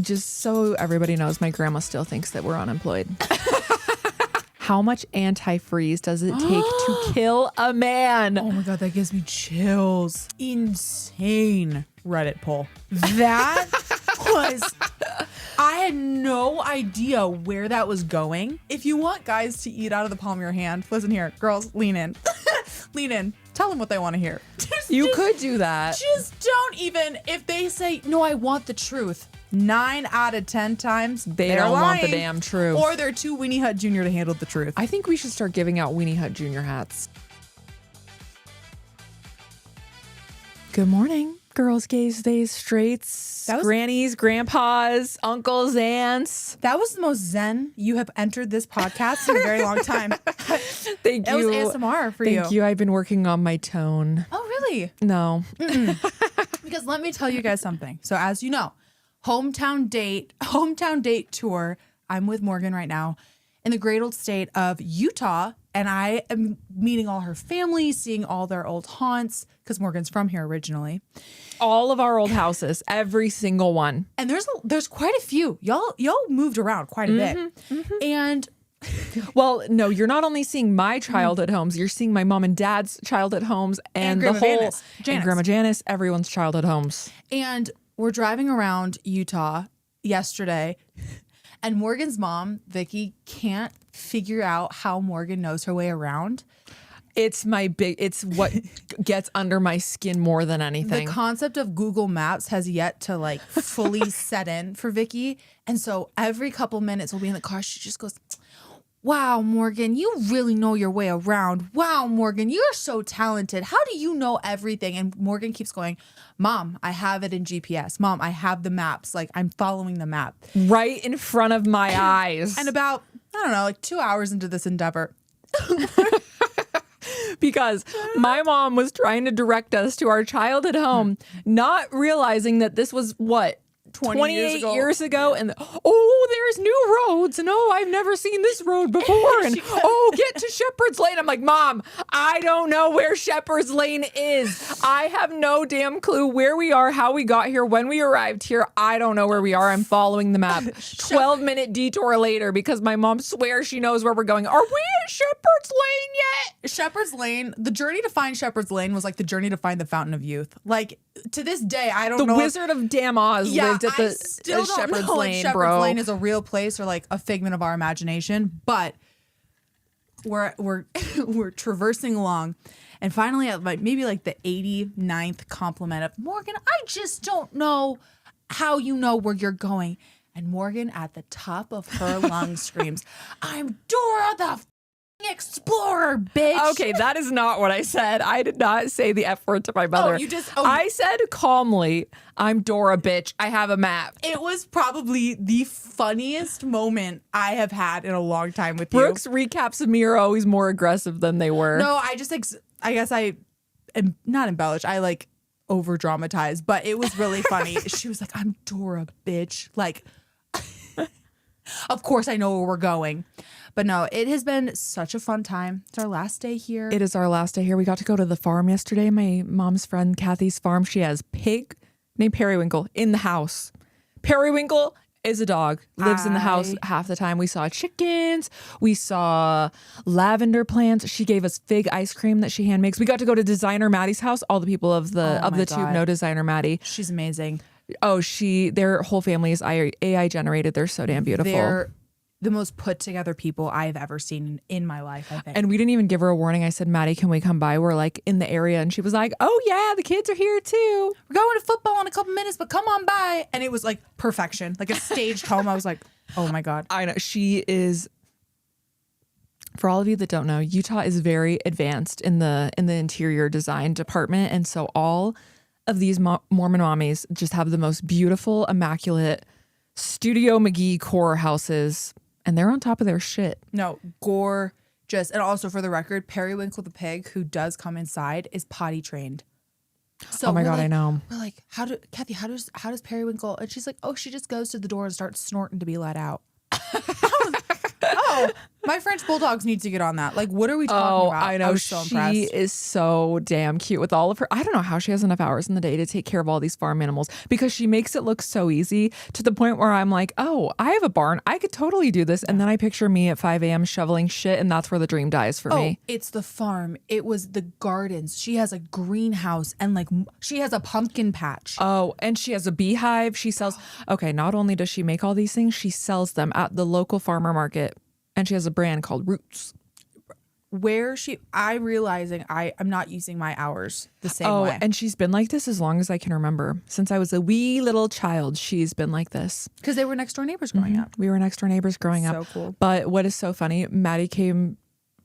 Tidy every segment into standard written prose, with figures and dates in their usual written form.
just so everybody knows, my grandma still thinks that we're unemployed. How much antifreeze does it take to kill a man? Oh my God, that gives me chills. Insane Reddit poll. That was, I had no idea where that was going. If you want guys to eat out of the palm of your hand, listen here, girls, lean in. Lean in. Tell them what they want to hear. You could do that. Just don't even, if they say, no, I want the truth. 9 out of 10 times, They they're don't want the lying. damn truth. Or they're too Weenie Hut Jr. to handle the truth. I think we should start giving out Weenie Hut Jr. hats. Good morning, girls, gays, days, straights, grannies, grandpas, uncles, aunts. That was the most zen you have entered this podcast in a very long time. Thank you. It was ASMR for you. Thank you. I've been working on my tone. Oh, really? No. Because let me tell you guys something. So as you know, hometown date tour. I'm with Morgan right now in the great old state of Utah. And I am meeting all her family, seeing all their old haunts, because Morgan's from here originally. All of our old houses, every single one. And there's quite a few. Y'all moved around quite a bit. And well, no, you're not only seeing my childhood homes, you're seeing my mom and dad's childhood homes and the Grandma whole Janice. and Grandma Janice, everyone's childhood homes. And we're driving around Utah yesterday, and Morgan's mom, Vicky, can't figure out how Morgan knows her way around. It's what gets under my skin more than anything. The concept of Google Maps has yet to like fully set in for Vicky. And so every couple minutes we'll be in the car, she just goes, wow, Morgan, you really know your way around. Wow, Morgan, you're so talented. How do you know everything? And Morgan keeps going, Mom, I have it in GPS. Mom, I have the maps. Like, I'm following the map. Right in front of my eyes. And about, I don't know, like 2 hours into this endeavor, because my mom was trying to direct us to our childhood home, not realizing that this was what? 28 years ago. And there's new roads. And I've never seen this road before. And get to Shepherd's Lane. I'm like, Mom, I don't know where Shepherd's Lane is. I have no damn clue where we are, how we got here, when we arrived here. I don't know where we are. I'm following the map. 12-minute detour later because my mom swears she knows where we're going. Are we at Shepherd's Lane yet? Shepherd's Lane, the journey to find Shepherd's Lane was like the journey to find the Fountain of Youth. Like, to this day, I don't know. The Wizard of Damn Oz lived at the Shepherd's Lane, Shepherd's bro. Lane is a real place or like a figment of our imagination, but we're we're traversing along, and finally at maybe like the 89th compliment of Morgan, I just don't know how you know where you're going. And Morgan at the top of her lungs screams, I'm Dora the Explorer, bitch. Okay, that is not what I said. I did not say the F word to my mother. I said calmly, I'm Dora, bitch. I have a map. It was probably the funniest moment I have had in a long time with Brooke's recaps of me are always more aggressive than they were. No, I just, I guess I am not embellish. I like over dramatize, but it was really funny. She was like, I'm Dora, bitch. Like, of course I know where we're going. But no, it has been such a fun time. It's our last day here. It is our last day here. We got to go to the farm yesterday. My mom's friend Kathy's farm. She has pig named Periwinkle in the house. Periwinkle is a dog. Lives in the house half the time. We saw chickens. We saw lavender plants. She gave us fig ice cream that she hand makes. We got to go to designer Maddie's house. All the people of the tube know designer Maddie. She's amazing. Oh, their whole family is AI generated. They're so damn beautiful. They're the most put together people I've ever seen in my life, I think. And we didn't even give her a warning. I said, Maddie, can we come by? We're like in the area. And she was like, oh yeah, the kids are here too. We're going to football in a couple minutes, but come on by. And it was like perfection, like a staged home. I was like, oh my God. I know. She is, for all of you that don't know, Utah is very advanced in the interior design department. And so all of these Mormon mommies just have the most beautiful, immaculate Studio McGee core houses. And they're on top of their shit. No, gorgeous. And also for the record, Periwinkle the pig, who does come inside, is potty trained. So oh my God, I know. We're like, Kathy, how does Periwinkle? And she's like, oh, she just goes to the door and starts snorting to be let out. Oh, My French bulldogs need to get on that. Like, what are we talking about? I know. I was so impressed. She is so damn cute with all of her. I don't know how she has enough hours in the day to take care of all these farm animals because she makes it look so easy to the point where I'm like, oh, I have a barn. I could totally do this. And then I picture me at 5 a.m. shoveling shit, and that's where the dream dies for me. It's the farm. It was the gardens. She has a greenhouse and like she has a pumpkin patch. Oh, and she has a beehive. She sells. Okay, not only does she make all these things, she sells them at the local farmer market. And she has a brand called Roots. I'm realizing I'm not using my hours the same way. And she's been like this as long as I can remember. Since I was a wee little child, she's been like this. Because they were next door neighbors growing up. We were next door neighbors growing up. So cool. But what is so funny, Maddie came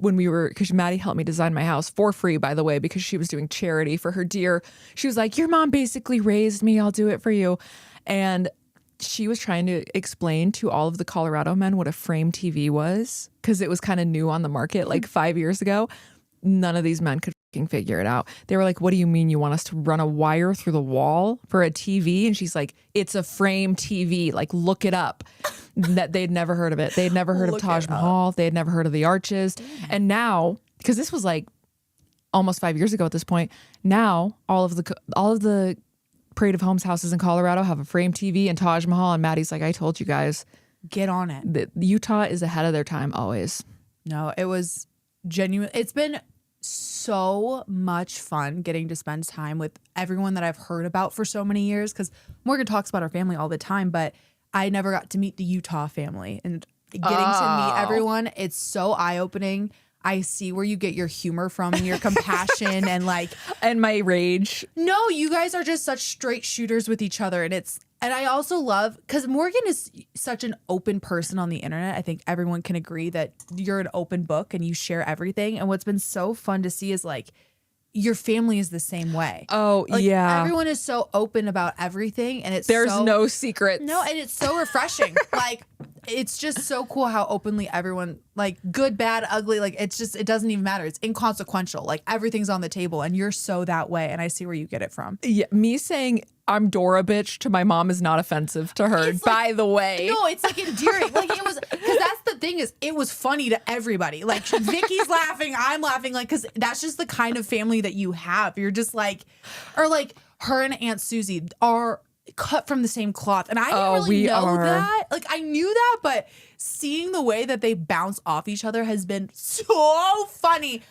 because Maddie helped me design my house for free, by the way, because she was doing charity for her deer. She was like, your mom basically raised me. I'll do it for you. And she was trying to explain to all of the Colorado men what a frame TV was because it was kind of new on the market like 5 years ago. None of these men could fucking figure it out. They were like, what do you mean you want us to run a wire through the wall for a TV? And she's like, it's a frame TV. Like, look it up. That they'd never heard of it. They'd never heard of Taj Mahal. They had never heard of the arches. And now, because this was like almost 5 years ago at this point, now all of the Parade of Homes houses in Colorado have a frame TV and Taj Mahal, and Maddie's like, I told you guys, get on it. Utah is ahead of their time always. No, it was genuine. It's been so much fun getting to spend time with everyone that I've heard about for so many years because Morgan talks about our family all the time, but I never got to meet the Utah family, and getting to meet everyone, it's so eye-opening. I see where you get your humor from and your compassion and my rage. No, you guys are just such straight shooters with each other. And I also love, because Morgan is such an open person on the internet. I think everyone can agree that you're an open book and you share everything. And what's been so fun to see is like, your family is the same way. Oh, like, yeah. Everyone is so open about everything. And there's no secrets. No, and it's so refreshing. Like, it's just so cool how openly everyone, like, good, bad, ugly, like, it doesn't even matter. It's inconsequential. Like, everything's on the table, and you're so that way, and I see where you get it from. Yeah, me saying I'm Dora bitch to my mom is not offensive to her, by the way. No, it's like endearing. Like, it was, because that's the thing is, it was funny to everybody. Like, Vicky's laughing, I'm laughing, like, because that's just the kind of family that you have. You're just like, or like, her and Aunt Susie are cut from the same cloth, and I didn't really know that. Like, I knew that, but seeing the way that they bounce off each other has been so funny.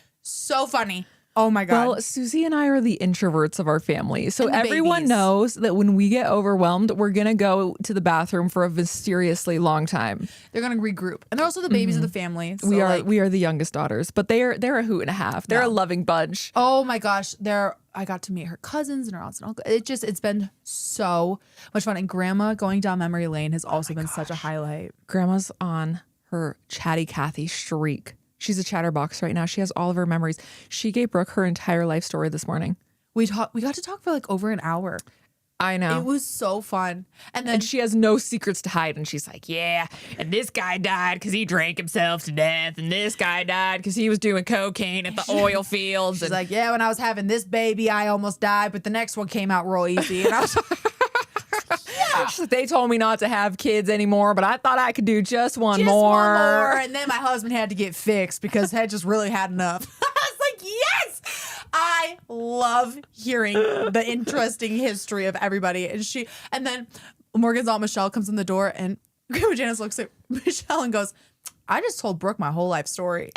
Oh my God. Well, Susie and I are the introverts of our family. So everyone knows that when we get overwhelmed, we're going to go to the bathroom for a mysteriously long time. They're going to regroup. And they're also the babies of the family. So we are the youngest daughters, but they're a hoot and a half. They're a loving bunch. Oh my gosh. I got to meet her cousins and her aunts and uncles. It's been so much fun. And Grandma going down memory lane has also been such a highlight. Grandma's on her chatty Cathy streak. She's a chatterbox right now. She has all of her memories. She gave Brooke her entire life story this morning. We got to talk for like over an hour. I know. It was so fun. And she has no secrets to hide. And she's like, yeah, and this guy died because he drank himself to death. And this guy died because he was doing cocaine at the oil fields. She's like, yeah, when I was having this baby, I almost died. But the next one came out real easy. And I was they told me not to have kids anymore, but I thought I could do just one more. And then my husband had to get fixed because Head just really had enough. I was like, yes! I love hearing the interesting history of everybody. And then Morgan's Aunt Michelle comes in the door, and Grandma Janice looks at Michelle and goes, I just told Brooke my whole life story.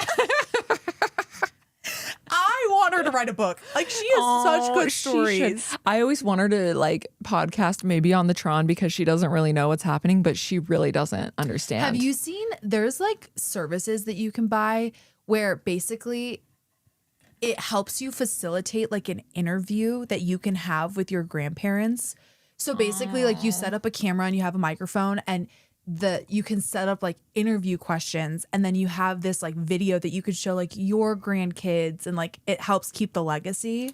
I want her to write a book. Like, she has such good stories. I always want her to like podcast maybe on the Tron because she doesn't really know what's happening, but she really doesn't understand. Have you seen, there's like services that you can buy where basically it helps you facilitate like an interview that you can have with your grandparents. So basically like you set up a camera and you have a microphone, and you can set up like interview questions, and then you have this like video that you could show like your grandkids, and like it helps keep the legacy.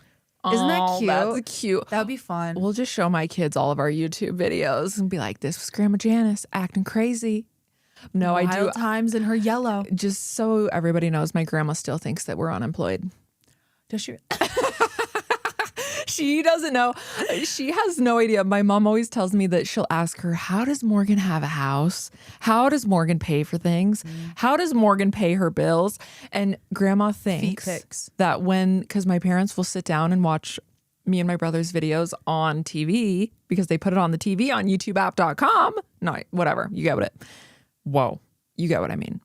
Isn't that cute? That's cute. That would be fun. We'll just show my kids all of our YouTube videos and be like, this was Grandma Janice acting crazy. No, I do. Times in her yellow. Just so everybody knows, my grandma still thinks that we're unemployed. Does she? She doesn't know. She has no idea. My mom always tells me that she'll ask her, how does Morgan have a house? How does Morgan pay for things? How does Morgan pay her bills? And grandma thinks that because my parents will sit down and watch me and my brother's videos on TV because they put it on the TV on YouTubeapp.com. No, whatever. You get it. Whoa. You get what I mean.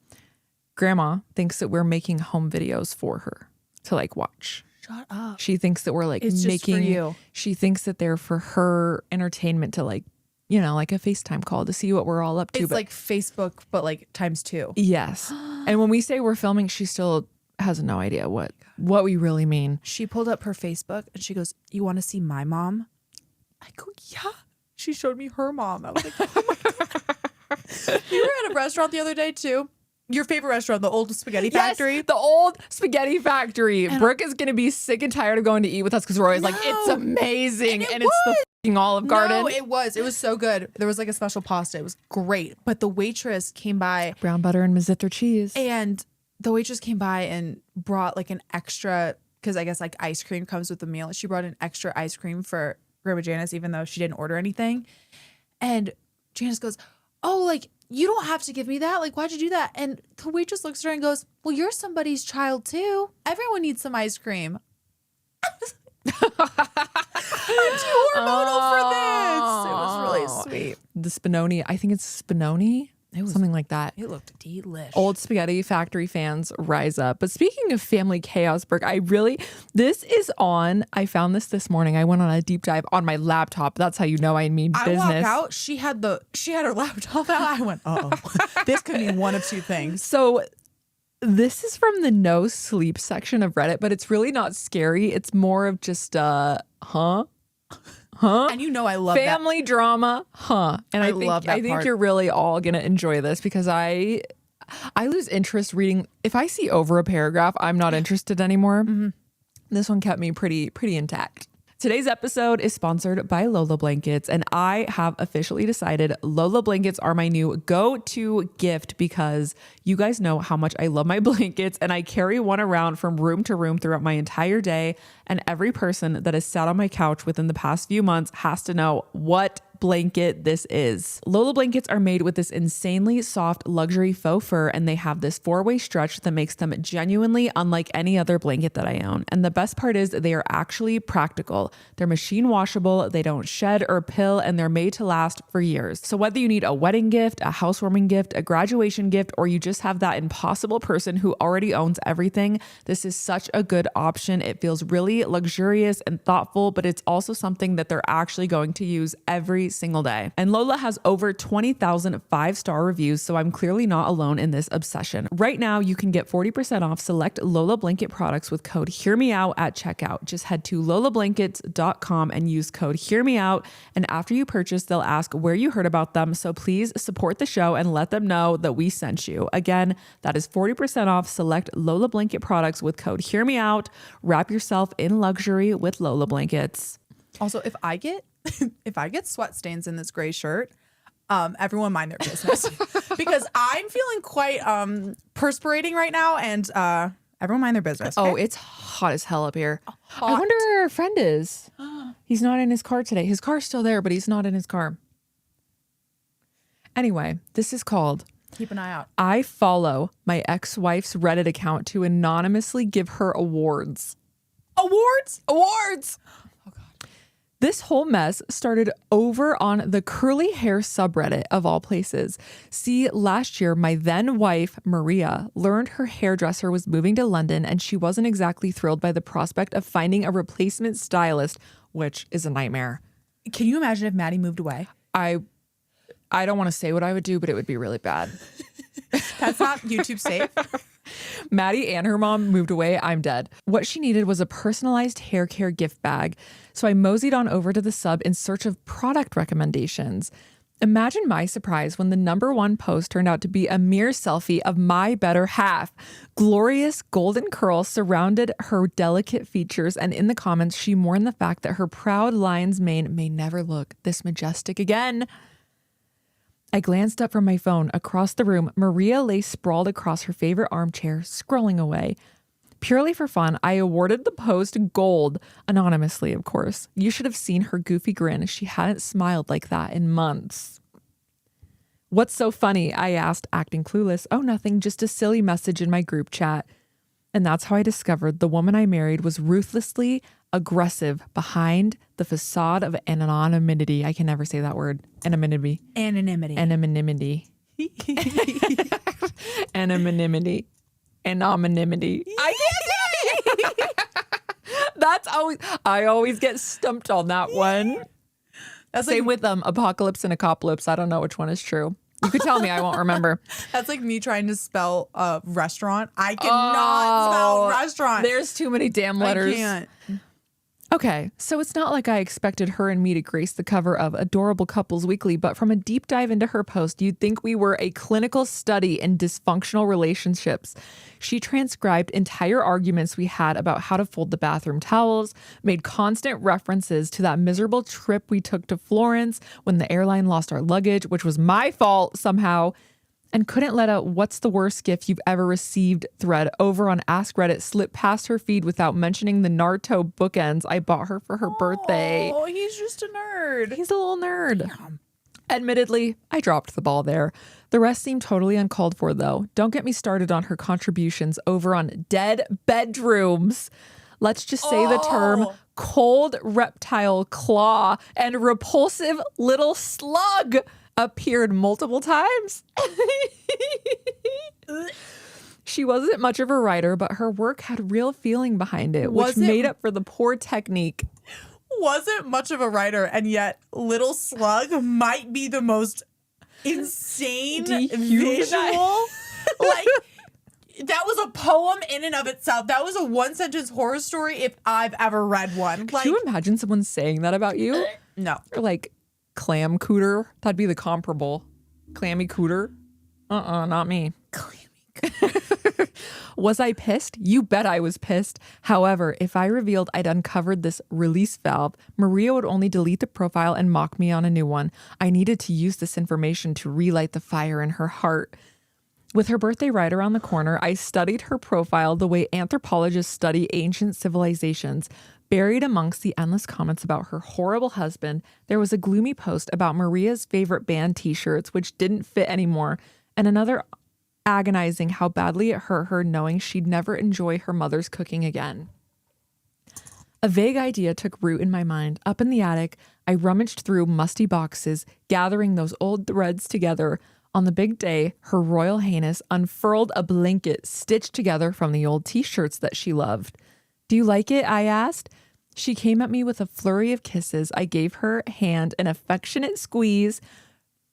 Grandma thinks that we're making home videos for her to like watch. Shut up. She thinks that we're like it's making, just for you. She thinks that they're for her entertainment to like, you know, like a FaceTime call to see what we're all up to. It's like Facebook, but like times 2. Yes. And when we say we're filming, she still has no idea what we really mean. She pulled up her Facebook and she goes, "You want to see my mom?" I go, "Yeah." She showed me her mom. I was like, "Oh my God." You were at a restaurant the other day too. Your favorite restaurant, the old Spaghetti Factory. Yes, the old Spaghetti Factory. And Brooke is going to be sick and tired of going to eat with us because we're always like, it's amazing. And it's the fucking Olive Garden. No, it was. It was so good. There was like a special pasta. It was great. But the waitress came by. Brown butter and Mazzitter cheese. And the waitress came by and brought like an extra, because I guess like ice cream comes with the meal. She brought an extra ice cream for Grandma Janice, even though she didn't order anything. And Janice goes, "Oh, like, you don't have to give me that. Like, why'd you do that?" And the waitress looks at her and goes, "Well, you're somebody's child too. Everyone needs some ice cream." I'm too hormonal for this. It was really sweet. The Spinoni, I think it's Spinoni. It was something like that. It looked delish. Old Spaghetti Factory fans rise up. But speaking of family chaos, Brooke, I found this morning. I went on a deep dive on my laptop. That's how you know I mean business. I walk out. She had her laptop out. I went, "Uh oh, this could mean one of two things." So this is from the no sleep section of Reddit, but it's really not scary. It's more of just huh? And you know I love family drama, And I love that think part. you're really all gonna enjoy this because I lose interest reading. If I see over a paragraph, I'm not interested anymore. This one kept me pretty intact. Today's episode is sponsored by Lola Blankets, and I have officially decided Lola Blankets are my new go-to gift because you guys know how much I love my blankets, and I carry one around from room to room throughout my entire day, and every person that has sat on my couch within the past few months has to know what blanket this is. Lola blankets are made with this insanely soft luxury faux fur, and they have this 4-way stretch that makes them genuinely unlike any other blanket that I own. And the best part is they are actually practical. They're machine washable, they don't shed or pill, and they're made to last for years. So whether you need a wedding gift, a housewarming gift, a graduation gift, or you just have that impossible person who already owns everything, this is such a good option. It feels really luxurious and thoughtful, but it's also something that they're actually going to use every single day. And Lola has over 20,000 5-star reviews, so I'm clearly not alone in this obsession. Right now, you can get 40% off select Lola blanket products with code HEARMEOUT at checkout. Just head to lolablankets.com and use code HEARMEOUT. And after you purchase, they'll ask where you heard about them. So please support the show and let them know that we sent you. Again, that is 40% off select Lola blanket products with code HEARMEOUT. Wrap yourself in luxury with Lola Blankets. Also, if I get sweat stains in this gray shirt, everyone mind their business because I'm feeling quite perspirating right now, and everyone mind their business. Okay? Oh, it's hot as hell up here. I wonder where our friend is. He's not in his car today. His car's still there, but he's not in his car. Anyway, this is called Keep an eye out. I follow my ex-wife's Reddit account to anonymously give her awards. Awards? Oh God. This whole mess started over on the curly hair subreddit of all places. See, last year, my then wife, Maria, learned her hairdresser was moving to London and she wasn't exactly thrilled by the prospect of finding a replacement stylist, which is a nightmare. Can you imagine if Maddie moved away? I don't want to say what I would do, but it would be really bad. That's not YouTube safe. Maddie and her mom moved away. I'm dead. What she needed was a personalized hair care gift bag. So I moseyed on over to the sub in search of product recommendations. Imagine my surprise when the #1 post turned out to be a mere selfie of my better half. Glorious golden curls surrounded her delicate features, and in the comments, she mourned the fact that her proud lion's mane may never look this majestic again. I glanced up from my phone. Across the room, Maria lay sprawled across her favorite armchair, scrolling away. Purely for fun, I awarded the post gold, anonymously, of course. You should have seen her goofy grin. She hadn't smiled like that in months. What's so funny? I asked, acting clueless. Oh, nothing, just a silly message in my group chat. And that's how I discovered the woman I married was ruthlessly aggressive behind the facade of anonymity. I can never say that word. Anonymity. Anonymity. Anonymity. Anonymity. Anonymity. I can't say it. That's always, I always get stumped on that one. That's Same like, with apocalypse and apocalypse. I don't know which one is true. You could tell me, I won't remember. that's like me trying to spell restaurant. I cannot spell restaurant. There's too many damn letters. I can't. Okay, so it's not like I expected her and me to grace the cover of Adorable Couples Weekly, but from a deep dive into her post, you'd think we were a clinical study in dysfunctional relationships. She transcribed entire arguments we had about how to fold the bathroom towels, made constant references to that miserable trip we took to Florence when the airline lost our luggage, which was my fault somehow, and couldn't let a "what's the worst gift you've ever received" thread over on Ask Reddit slip past her feed without mentioning the Naruto bookends I bought her for her birthday. Oh, he's just a nerd. He's a little nerd. Admittedly, I dropped the ball there. The rest seemed totally uncalled for, though. Don't get me started on her contributions over on dead bedrooms. Let's just say the term cold reptile claw and repulsive little slug appeared multiple times. She wasn't much of a writer, but her work had real feeling behind it, which made up for the poor technique. Wasn't much of a writer, and yet Little Slug might be the most insane visual. Like, that was a poem in and of itself. That was a one-sentence horror story if I've ever read one. Like, Can you imagine someone saying that about you? No. Or like clam cooter? That'd be the comparable. Clammy cooter? Not me. Was I pissed? You bet I was pissed. However, if I revealed I'd uncovered this release valve, Maria would only delete the profile and mock me on a new one. I needed to use this information to relight the fire in her heart. With her birthday right around the corner, I studied her profile the way anthropologists study ancient civilizations. Buried amongst the endless comments about her horrible husband, there was a gloomy post about Maria's favorite band t-shirts, which didn't fit anymore, and another agonizing how badly it hurt her knowing she'd never enjoy her mother's cooking again. A vague idea took root in my mind. Up in the attic, I rummaged through musty boxes, gathering those old threads together. On the big day, Her Royal Highness unfurled a blanket stitched together from the old t-shirts that she loved. "Do you like it?" I asked. She came at me with a flurry of kisses. I gave her hand an affectionate squeeze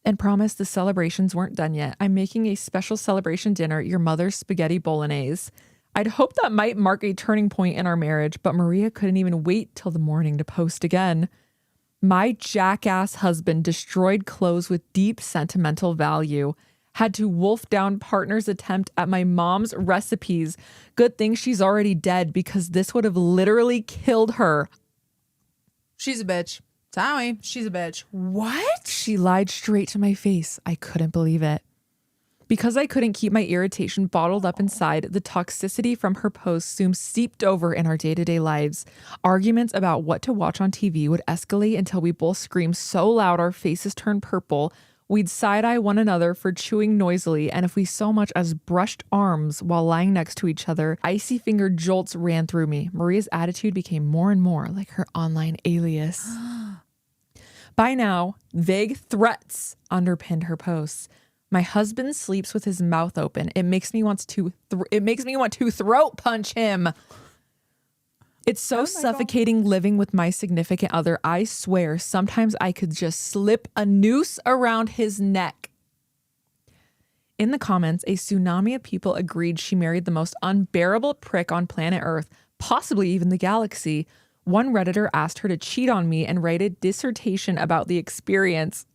and promised the celebrations weren't done yet. "I'm making a special celebration dinner, your mother's spaghetti bolognese." I'd hoped that might mark a turning point in our marriage, but Maria couldn't even wait till the morning to post again. My jackass husband destroyed clothes with deep sentimental value. Had to wolf down partner's attempt at my mom's recipes. Good thing she's already dead because this would have literally killed her. She's a bitch. Tommy, she's a bitch. What? She lied straight to my face. I couldn't believe it. Because I couldn't keep my irritation bottled up inside, the toxicity from her posts soon seeped over in our day-to-day lives. Arguments about what to watch on TV would escalate until we both screamed so loud our faces turned purple. We'd side-eye one another for chewing noisily, and if we so much as brushed arms while lying next to each other, icy-fingered jolts ran through me. Maria's attitude became more and more like her online alias. By now, vague threats underpinned her posts. My husband sleeps with his mouth open. It makes me want to throat punch him. It's so suffocating living with my significant other. I swear, sometimes I could just slip a noose around his neck. In the comments, a tsunami of people agreed she married the most unbearable prick on planet Earth, possibly even the galaxy. One Redditor asked her to cheat on me and write a dissertation about the experience.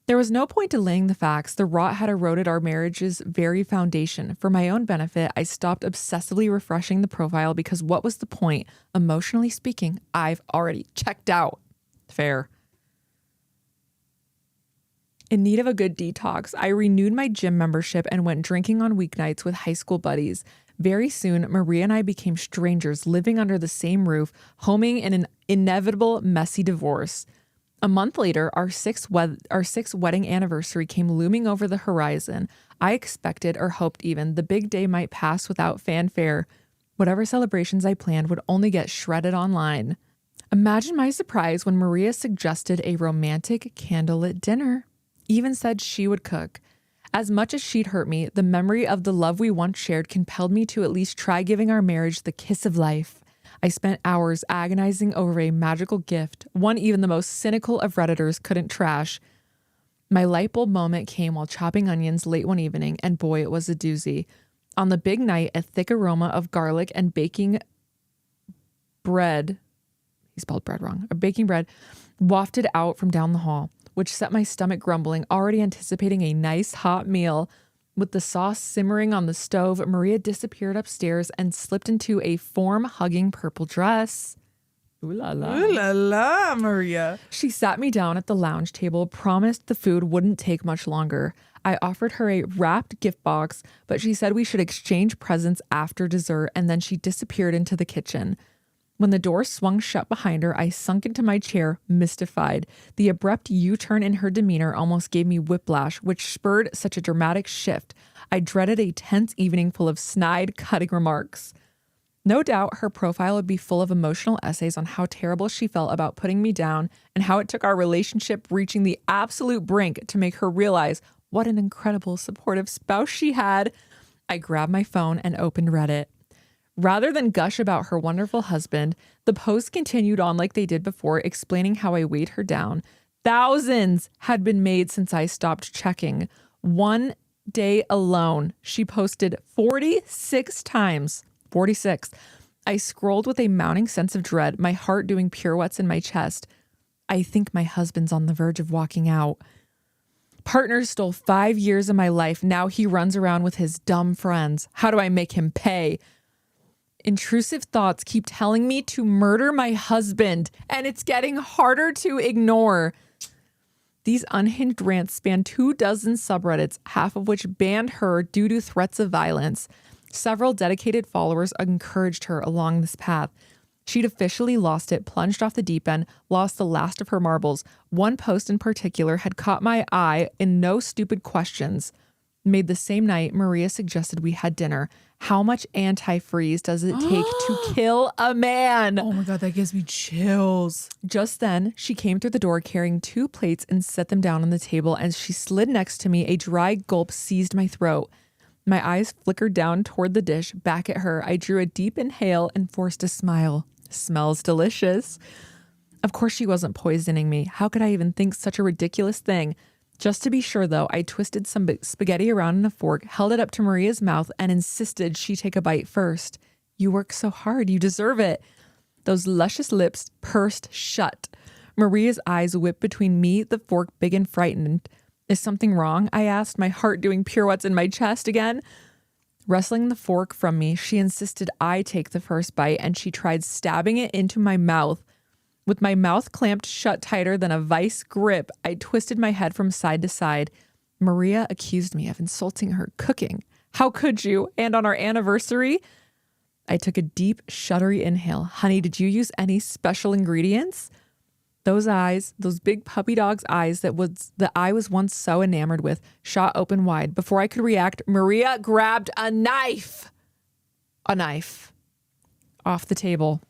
There was no point delaying the facts. The rot had eroded our marriage's very foundation. For my own benefit, I stopped obsessively refreshing the profile because what was the point? Emotionally speaking, I've already checked out. Fair. In need of a good detox, I renewed my gym membership and went drinking on weeknights with high school buddies. Very soon, Maria and I became strangers living under the same roof, homing in an inevitable messy divorce. A month later, our sixth wedding anniversary came looming over the horizon. I expected, or hoped even, the big day might pass without fanfare. Whatever celebrations I planned would only get shredded online. Imagine my surprise when Maria suggested a romantic candlelit dinner. Even said she would cook. As much as she'd hurt me, the memory of the love we once shared compelled me to at least try giving our marriage the kiss of life. I spent hours agonizing over a magical gift, one even the most cynical of Redditors couldn't trash. My light bulb moment came while chopping onions late one evening, and boy, it was a doozy. On the big night, a thick aroma of garlic and baking bread, he spelled bread wrong, or baking bread, wafted out from down the hall, which set my stomach grumbling, already anticipating a nice hot meal. With the sauce simmering on the stove, Maria disappeared upstairs and slipped into a form-hugging purple dress. Ooh la la. Ooh la la, Maria. She sat me down at the lounge table, promised the food wouldn't take much longer. I offered her a wrapped gift box, but she said we should exchange presents after dessert, and then she disappeared into the kitchen. When the door swung shut behind her, I sunk into my chair, mystified. The abrupt U-turn in her demeanor almost gave me whiplash, which spurred such a dramatic shift. I dreaded a tense evening full of snide, cutting remarks. No doubt her profile would be full of emotional essays on how terrible she felt about putting me down and how it took our relationship reaching the absolute brink to make her realize what an incredible, supportive spouse she had. I grabbed my phone and opened Reddit. Rather than gush about her wonderful husband, the posts continued on like they did before, explaining how I weighed her down. Thousands had been made since I stopped checking. One day alone, she posted 46 times. 46. I scrolled with a mounting sense of dread, my heart doing pirouettes in my chest. I think my husband's on the verge of walking out. Partner stole 5 years of my life. Now he runs around with his dumb friends. How do I make him pay? Intrusive thoughts keep telling me to murder my husband, and it's getting harder to ignore. These unhinged rants span 24 subreddits, half of which banned her due to threats of violence. Several dedicated followers encouraged her along this path. She'd officially lost it, plunged off the deep end, lost the last of her marbles. One post in particular had caught my eye in no stupid questions. Made the same night, Maria suggested we had dinner. How much antifreeze does it take to kill a man? Oh my God, that gives me chills. Just then, she came through the door carrying 2 plates and set them down on the table. As she slid next to me, a dry gulp seized my throat. My eyes flickered down toward the dish, back at her. I drew a deep inhale and forced a smile. Smells delicious. Of course she wasn't poisoning me. How could I even think such a ridiculous thing? Just to be sure, though, I twisted some spaghetti around in a fork, held it up to Maria's mouth, and insisted she take a bite first. You work so hard. You deserve it. Those luscious lips pursed shut. Maria's eyes whipped between me, the fork, big and frightened. Is something wrong? I asked, my heart doing pirouettes in my chest again. Wrestling the fork from me, she insisted I take the first bite, and she tried stabbing it into my mouth. With my mouth clamped shut tighter than a vice grip, I twisted my head from side to side. Maria accused me of insulting her cooking. How could you? And on our anniversary? I took a deep, shuddery inhale. Honey, did you use any special ingredients? Those eyes, those big puppy dog's eyes that I was once so enamored with, shot open wide. Before I could react, Maria grabbed a knife. A knife. Off the table.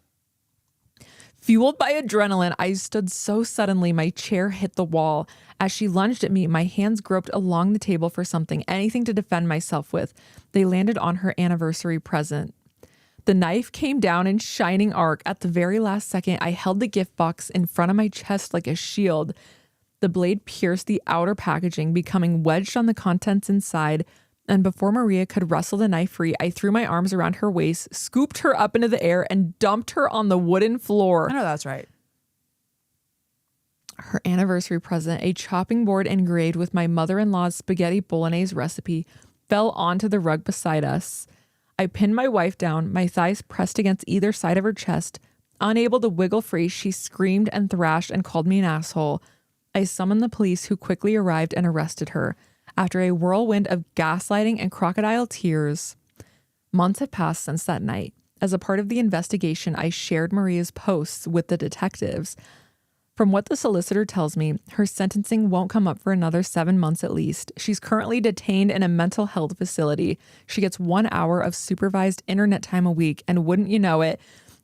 Fueled by adrenaline, I stood so suddenly my chair hit the wall. As she lunged at me, my hands groped along the table for something, anything to defend myself with. They landed on her anniversary present. The knife came down in shining arc. At the very last second, I held the gift box in front of my chest like a shield. The blade pierced the outer packaging, becoming wedged on the contents inside. And before Maria could wrestle the knife free, I threw my arms around her waist, scooped her up into the air, and dumped her on the wooden floor. I know that's right. Her anniversary present, a chopping board engraved with my mother-in-law's spaghetti bolognese recipe, fell onto the rug beside us. I pinned my wife down, my thighs pressed against either side of her chest. Unable to wiggle free, she screamed and thrashed and called me an asshole. I summoned the police, who quickly arrived and arrested her. After a whirlwind of gaslighting and crocodile tears, Months have passed since that night. As a part of the investigation, I shared Maria's posts with the detectives. From what the solicitor tells me, her sentencing won't come up for another 7 months at least. She's currently detained in a mental health facility. She gets 1 hour of supervised internet time a week, and wouldn't you know it,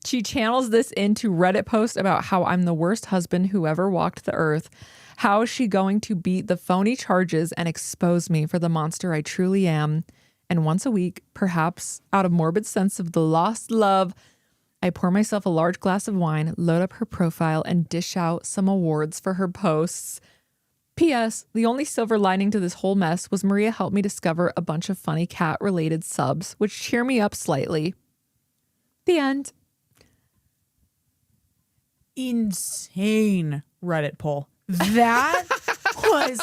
she channels this into Reddit posts about how I'm the worst husband who ever walked the earth. How is she going to beat the phony charges and expose me for the monster I truly am? And once a week, perhaps out of morbid sense of the lost love, I pour myself a large glass of wine, load up her profile, and dish out some awards for her posts. P.S. The only silver lining to this whole mess was Maria helped me discover a bunch of funny cat-related subs, which cheer me up slightly. The end. Insane Reddit poll. That was,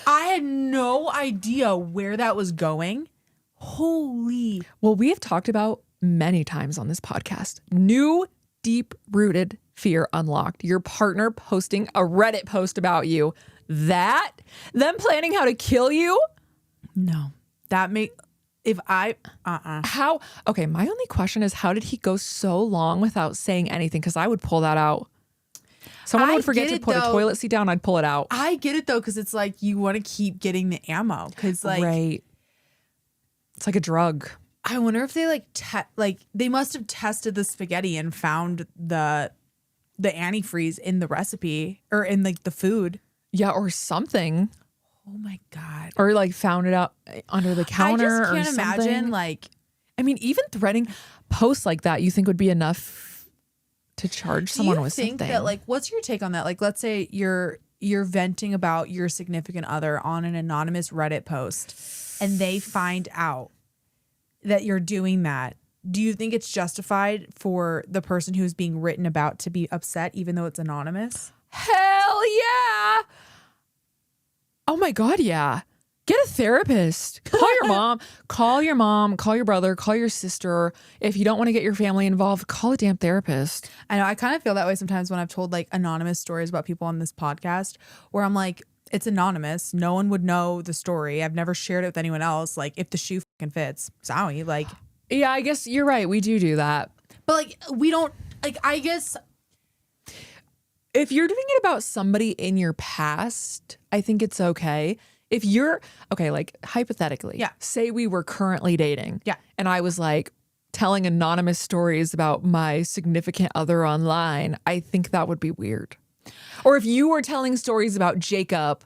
I had no idea where that was going. Holy. Well, we have talked about many times on this podcast. New, deep-rooted fear unlocked. Your partner posting a Reddit post about you. That? Them planning how to kill you? No. That How? Okay, my only question is, how did he go so long without saying anything? Because I would pull that out. Someone would forget to put a toilet seat down, I'd pull it out. I get it though, because it's like you want to keep getting the ammo. Because like, right. It's like a drug. I wonder if they they must have tested the spaghetti and found the antifreeze in the recipe or in like the food. Yeah, or something. Oh my God. Or like found it out under the counter. I just can't imagine like. I mean, even threading posts like that, you think would be enough to charge someone with something. Do you think that, like, what's your take on that? Like, let's say you're venting about your significant other on an anonymous Reddit post and they find out that you're doing that. Do you think it's justified for the person who's being written about to be upset even though it's anonymous? Hell yeah. Oh my God, yeah. Get a therapist. Call your mom. Call your mom. Call your brother. Call your sister. If you don't want to get your family involved, call a damn therapist. I know. I kind of feel that way sometimes when I've told like anonymous stories about people on this podcast where I'm like, it's anonymous. No one would know the story. I've never shared it with anyone else. Like if the shoe fucking fits, sorry. Like, yeah, I guess you're right. We do that. But like, we don't like, I guess. If you're doing it about somebody in your past, I think it's okay. If you're, okay, like hypothetically, yeah. Say we were currently dating. Yeah. And I was like telling anonymous stories about my significant other online, I think that would be weird. Or if you were telling stories about Jacob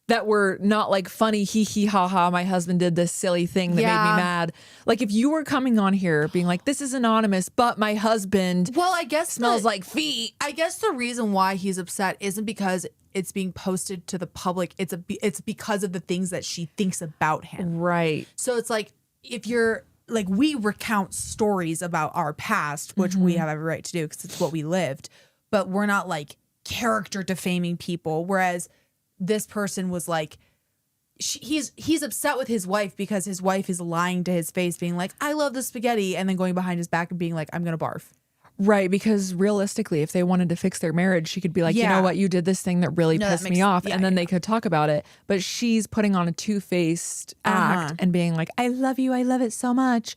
that were not like funny, hee hee ha ha, my husband did this silly thing that made me mad. Like if you were coming on here being like, this is anonymous, but my husband I guess smells like feet. I guess the reason why he's upset isn't because it's being posted to the public. It's because of the things that she thinks about him. Right. So it's like, if you're like, we recount stories about our past, which we have every right to do because it's what we lived, but we're not like character defaming people. Whereas this person was like, he's upset with his wife because his wife is lying to his face, being like, I love the spaghetti, and then going behind his back and being like, I'm gonna barf. Right, because realistically, if they wanted to fix their marriage, she could be like, you know what, you did this thing that really pissed me off, and then they could talk about it. But she's putting on a two-faced act and being like, I love you, I love it so much.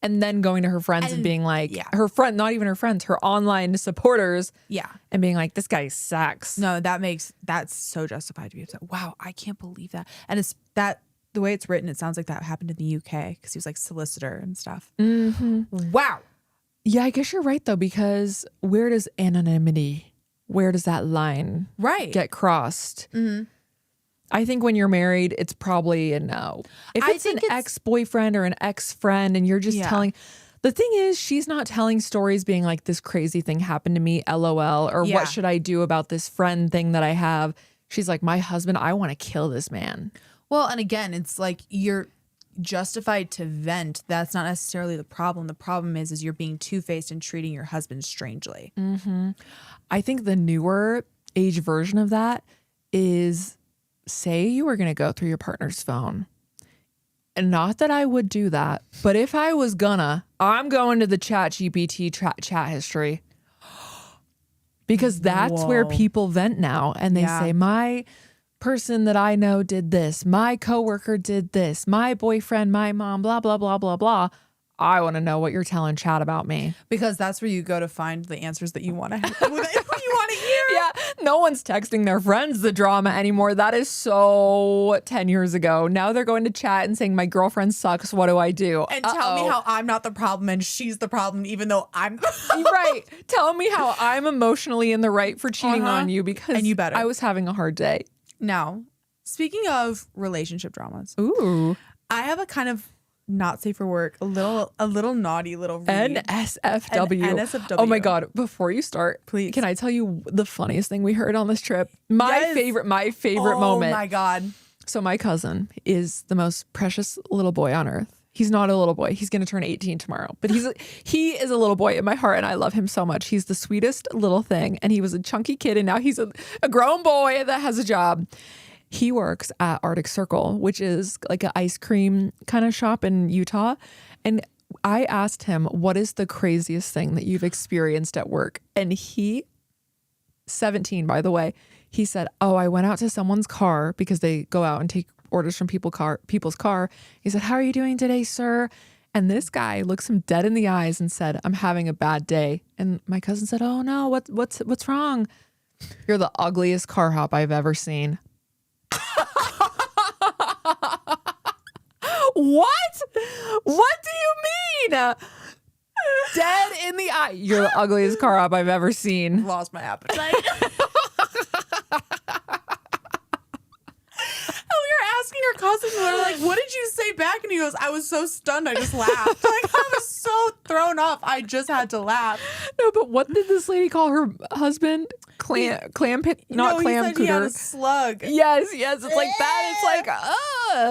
And then going to her friends and being like, her friend, not even her friends, her online supporters. Yeah. And being like, this guy sucks. No, that's so justified to be upset. Wow, I can't believe that. And it's that, the way it's written, it sounds like that happened in the UK because he was like solicitor and stuff. Wow. Yeah, I guess you're right though, because where does anonymity, where does that line get crossed? I think when you're married, it's probably a no. If it's an ex-boyfriend or an ex-friend and you're just telling, the thing is, she's not telling stories being like, this crazy thing happened to me, LOL, or what should I do about this friend thing that I have? She's like, my husband, I want to kill this man. Well, and again, it's like you're justified to vent. That's not necessarily the problem. The problem is you're being two-faced and treating your husband strangely. I think the newer age version of that is, say you were going to go through your partner's phone. And not that I would do that, but if I was gonna, I'm going to the ChatGPT chat history. Because that's where people vent now. And they say, my person that I know did this. My coworker did this. My boyfriend, my mom, blah, blah, blah, blah, blah. I want to know what you're telling Chad about me. Because that's where you go to find the answers that you want to hear. Yeah, no one's texting their friends the drama anymore. That is so 10 years ago. Now they're going to chat and saying, my girlfriend sucks. What do I do? And tell me how I'm not the problem and she's the problem, even though I'm right. Tell me how I'm emotionally in the right for cheating on you because and you better. I was having a hard day. Now, speaking of relationship dramas, Ooh. I have a kind of not safe for work, a little naughty little read. NSFW. NSFW. Oh my God. Before you start, please, can I tell you the funniest thing we heard on this trip? My favorite moment. Oh my God. So my cousin is the most precious little boy on earth. He's not a little boy. He's going to turn 18 tomorrow, but he is a little boy in my heart and I love him so much. He's the sweetest little thing. And he was a chunky kid and now he's a grown boy that has a job. He works at Arctic Circle, which is like an ice cream kind of shop in Utah. And I asked him, what is the craziest thing that you've experienced at work? And 17, by the way, he said, oh, I went out to someone's car because they go out and take orders from people's car. He said, how are you doing today, sir? And this guy looks him dead in the eyes and said, I'm having a bad day. And my cousin said, oh no, what's wrong? You're the ugliest car hop I've ever seen. What? What do you mean? Dead in the eye. You're the ugliest car hop I've ever seen. Lost my appetite. Asking our cousins, and they're like, what did you say back? And he goes, I was so stunned, I just laughed. Like, I was so thrown off, I just had to laugh. No, but what did this lady call her husband? Clam pit, not no, clam he said cooter. He had a slug. Yes, it's like that. It's like,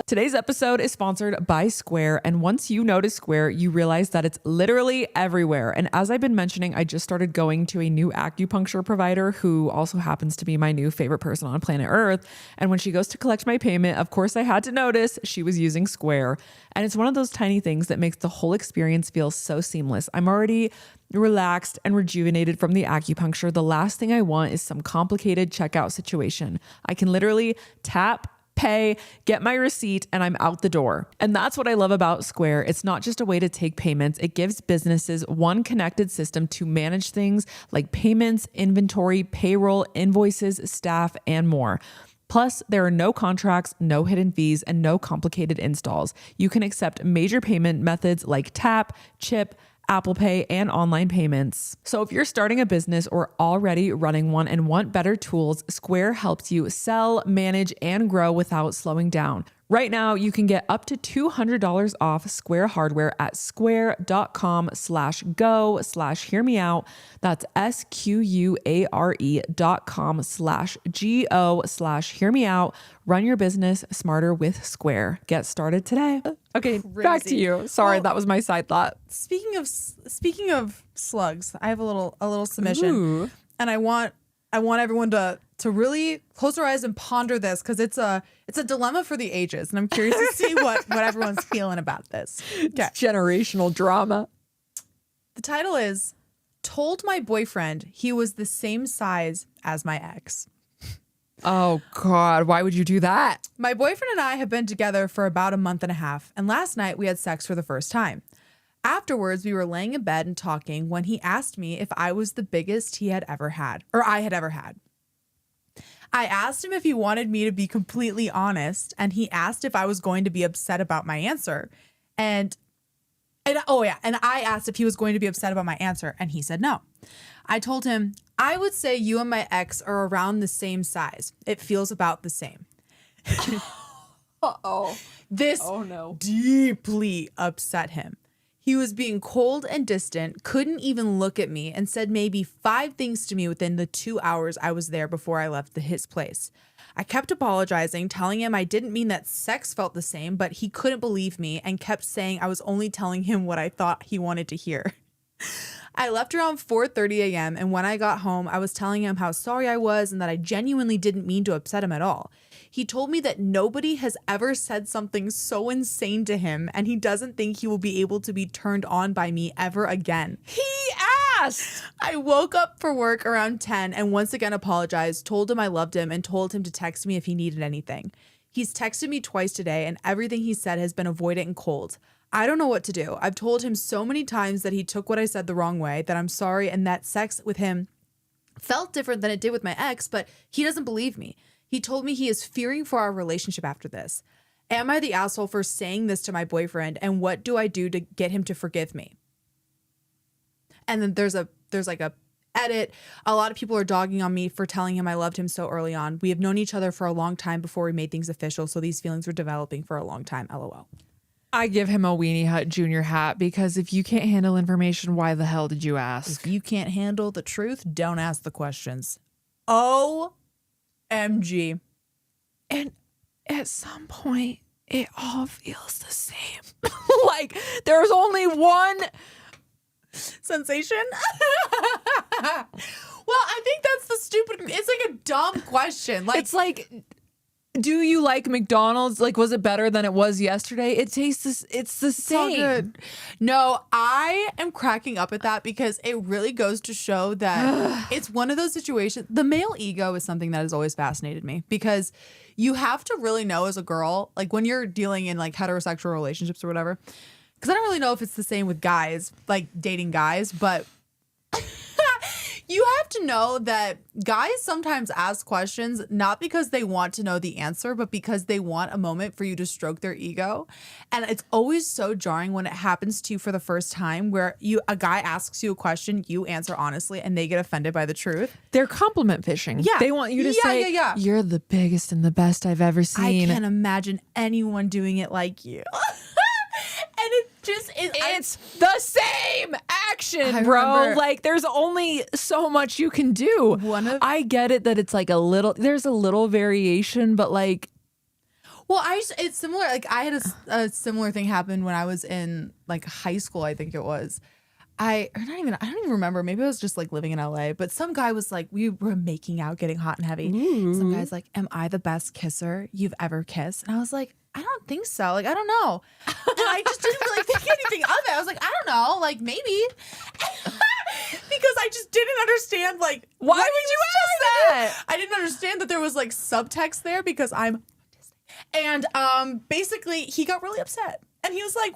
Today's episode is sponsored by Square. And once you notice Square, you realize that it's literally everywhere. And as I've been mentioning, I just started going to a new acupuncture provider who also happens to be my new favorite person on planet Earth. And when she goes to collect my payment, of course I had to notice she was using Square. And it's one of those tiny things that makes the whole experience feel so seamless. I'm already relaxed and rejuvenated from the acupuncture. The last thing I want is some complicated checkout situation. I can literally tap, pay, get my receipt, and I'm out the door. And that's what I love about Square. It's not just a way to take payments. It gives businesses one connected system to manage things like payments, inventory, payroll, invoices, staff, and more. Plus, there are no contracts, no hidden fees, and no complicated installs. You can accept major payment methods like tap, chip, Apple Pay, and online payments. So if you're starting a business or already running one and want better tools, Square helps you sell, manage, and grow without slowing down. Right now, you can get up to $200 off Square hardware at square.com/go/hearmeout. That's SQUARE.com/GO/hearmeout. Run your business smarter with Square. Get started today. Okay, back to you. Sorry, that was my side thought. Speaking of slugs, I have a little submission. Ooh. And I want everyone to really close their eyes and ponder this because it's a dilemma for the ages, and I'm curious to see what everyone's feeling about this. Okay. Generational drama. The title is "Told My Boyfriend He Was the Same Size as My Ex." Oh God, why would you do that? My boyfriend and I have been together for about a month and a half, and last night we had sex for the first time. Afterwards, we were laying in bed and talking when he asked me if I was the biggest he had ever had, or I had ever had. I asked him if he wanted me to be completely honest, and he asked if I was going to be upset about my answer. And I asked if he was going to be upset about my answer, and he said no. I told him, I would say you and my ex are around the same size. It feels about the same. Uh-oh. This deeply upset him. He was being cold and distant, couldn't even look at me, and said maybe 5 things to me within the 2 hours I was there before I left his place. I kept apologizing, telling him I didn't mean that sex felt the same, but he couldn't believe me and kept saying I was only telling him what I thought he wanted to hear. I left around 4:30 a.m. and when I got home, I was telling him how sorry I was and that I genuinely didn't mean to upset him at all. He told me that nobody has ever said something so insane to him and he doesn't think he will be able to be turned on by me ever again. He asked! I woke up for work around 10 and once again apologized, told him I loved him, and told him to text me if he needed anything. He's texted me twice today, and everything he said has been avoidant and cold. I don't know what to do. I've told him so many times that he took what I said the wrong way, that I'm sorry, and that sex with him felt different than it did with my ex, but he doesn't believe me. He told me he is fearing for our relationship after this. Am I the asshole for saying this to my boyfriend, and what do I do to get him to forgive me? And then there's like a edit. A lot of people are dogging on me for telling him I loved him so early on. We have known each other for a long time before we made things official, so these feelings were developing for a long time. LOL. I give him a Weenie Hut Junior hat because if you can't handle information, why the hell did you ask? If you can't handle the truth, don't ask the questions. OMG. And at some point, it all feels the same. Like, there's only one sensation. Well, I think that's the stupid, it's like a dumb question. Like, it's like, do you like McDonald's? Like, was it better than it was yesterday? It tastes, it's the same. Good. No, I am cracking up at that because it really goes to show that it's one of those situations. The male ego is something that has always fascinated me because you have to really know as a girl, like when you're dealing in like heterosexual relationships or whatever, because I don't really know if it's the same with guys, like dating guys, but you have to know that guys sometimes ask questions not because they want to know the answer, but because they want a moment for you to stroke their ego. And it's always so jarring when it happens to you for the first time where a guy asks you a question, you answer honestly, and they get offended by the truth. They're compliment fishing. Yeah. They want you to say, you're the biggest and the best I've ever seen. I can't imagine anyone doing it like you. And it just it's the same action, bro. Like there's only so much you can do. I get it that it's like there's a little variation, but like, well, it's similar. Like I had a similar thing happen when I was in like high school. I think it was. I don't even remember. Maybe I was just like living in LA, but some guy was like, we were making out, getting hot and heavy. Ooh. Some guy's like, am I the best kisser you've ever kissed? And I was like, I don't think so. Like, I don't know. And I just didn't really think anything of it. I was like, I don't know. Like, maybe. Because I just didn't understand, like, why would you ask that? I didn't understand that there was, like, subtext there because I'm autistic. And basically, he got really upset. And he was like,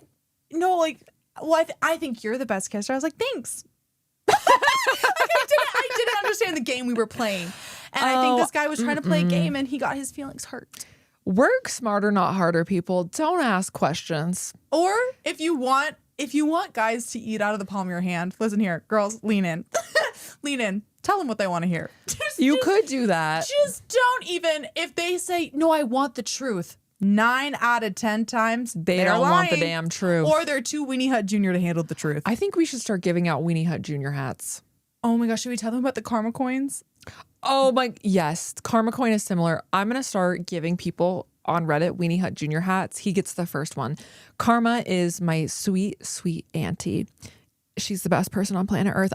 no, like, well, I think you're the best kisser. I was like, thanks. Like, I didn't understand the game we were playing. And I think this guy was trying to play a game and he got his feelings hurt. Work smarter, not harder, people. Don't ask questions. Or if you want guys to eat out of the palm of your hand, listen here, girls, lean in. Lean in. Tell them what they want to hear. You could do that. Just don't even, if they say, no, I want the truth. 9 out of 10 times, they don't want the damn truth. Or they're too Weenie Hut Jr. to handle the truth. I think we should start giving out Weenie Hut Jr. hats. Oh my gosh, should we tell them about the karma coins? Oh my, yes. Karma coin is similar. I'm going to start giving people on Reddit Weenie Hut Jr. hats. He gets the first one. Karma is my sweet, sweet auntie. She's the best person on planet Earth.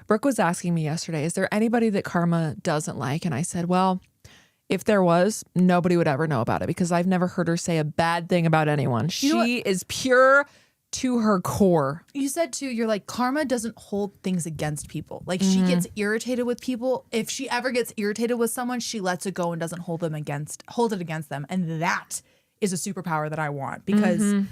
Brooke was asking me yesterday, is there anybody that Karma doesn't like? And I said, well, if there was, nobody would ever know about it because I've never heard her say a bad thing about anyone. She is pure to her core. You said too, you're like, Karma doesn't hold things against people. Like she gets irritated with people. If she ever gets irritated with someone, she lets it go and doesn't hold it against them. And that is a superpower that I want because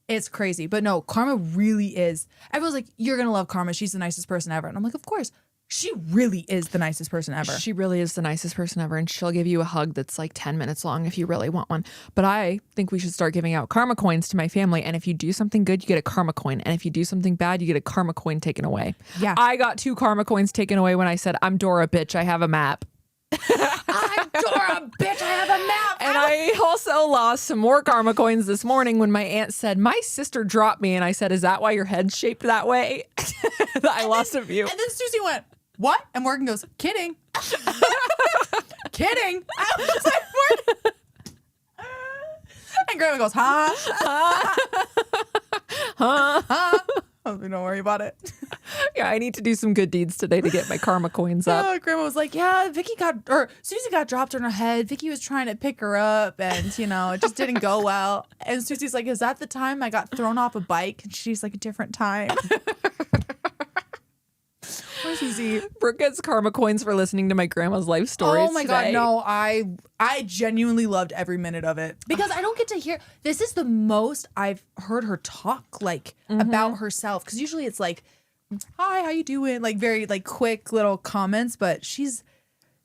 it's crazy. But no, Karma really is. Everyone's like, you're going to love Karma. She's the nicest person ever. And I'm like, of course. She really is the nicest person ever. She really is the nicest person ever. And she'll give you a hug that's like 10 minutes long if you really want one. But I think we should start giving out karma coins to my family. And if you do something good, you get a karma coin. And if you do something bad, you get a karma coin taken away. Yeah. I got 2 karma coins taken away when I said, I'm Dora, bitch. I have a map. I'm Dora, bitch. I have a map. And I also lost some more karma coins this morning when my aunt said, my sister dropped me. And I said, is that why your head's shaped that way? I lost a few. And then Susie went, what? And Morgan goes, kidding. Kidding. I was like, Morgan. And Grandma goes, huh? Oh, don't worry about it. Yeah, I need to do some good deeds today to get my karma coins up. Grandma was like, yeah, Susie got dropped on her head. Vicky was trying to pick her up and, it just didn't go well. And Susie's like, is that the time I got thrown off a bike? And she's like, a different time. Susie. Brooke gets karma coins for listening to my grandma's life stories. Oh my today. God, no, I genuinely loved every minute of it because I don't get to hear. This is the most I've heard her talk like about herself, because usually it's like, "Hi, how you doing?" Like very like quick little comments, but she's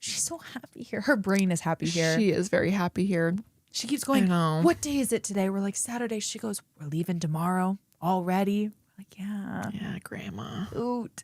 so happy here. Her brain is happy here. She is very happy here. She keeps going, I know. "What day is it today?" We're like, "Saturday." She goes, "We're leaving tomorrow already." We're like, "Yeah, Yeah, grandma. oot."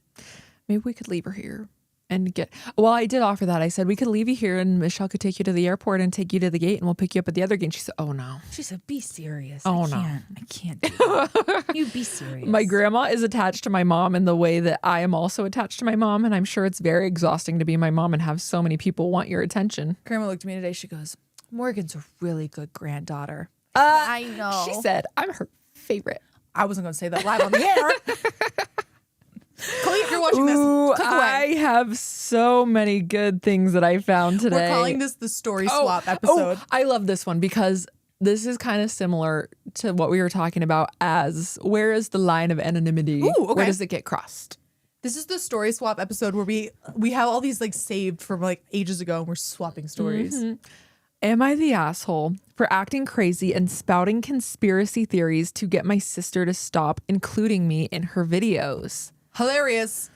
Maybe we could leave her here and get. Well, I did offer that. I said we could leave you here, and Michelle could take you to the airport and take you to the gate, and we'll pick you up at the other gate. And she said, "Oh no." She said, "Be serious." Oh, I no. can't do that. You be serious. My grandma is attached to my mom in the way that I am also attached to my mom, and I'm sure it's very exhausting to be my mom and have so many people want your attention. Grandma looked at me today. She goes, "Morgan's a really good granddaughter." I know. She said, "I'm her favorite." I wasn't going to say that live on the air. Chloe, if you're watching this, Ooh, click I away. have so many good things that I found today. We're calling this the story swap episode. Oh, I love this one because this is kind of similar to what we were talking about as where is the line of anonymity? Ooh, okay. Where does it get crossed? This is the story swap episode where we have all these like saved from like ages ago, and we're swapping stories. Am I the asshole for acting crazy and spouting conspiracy theories to get my sister to stop including me in her videos? Hilarious.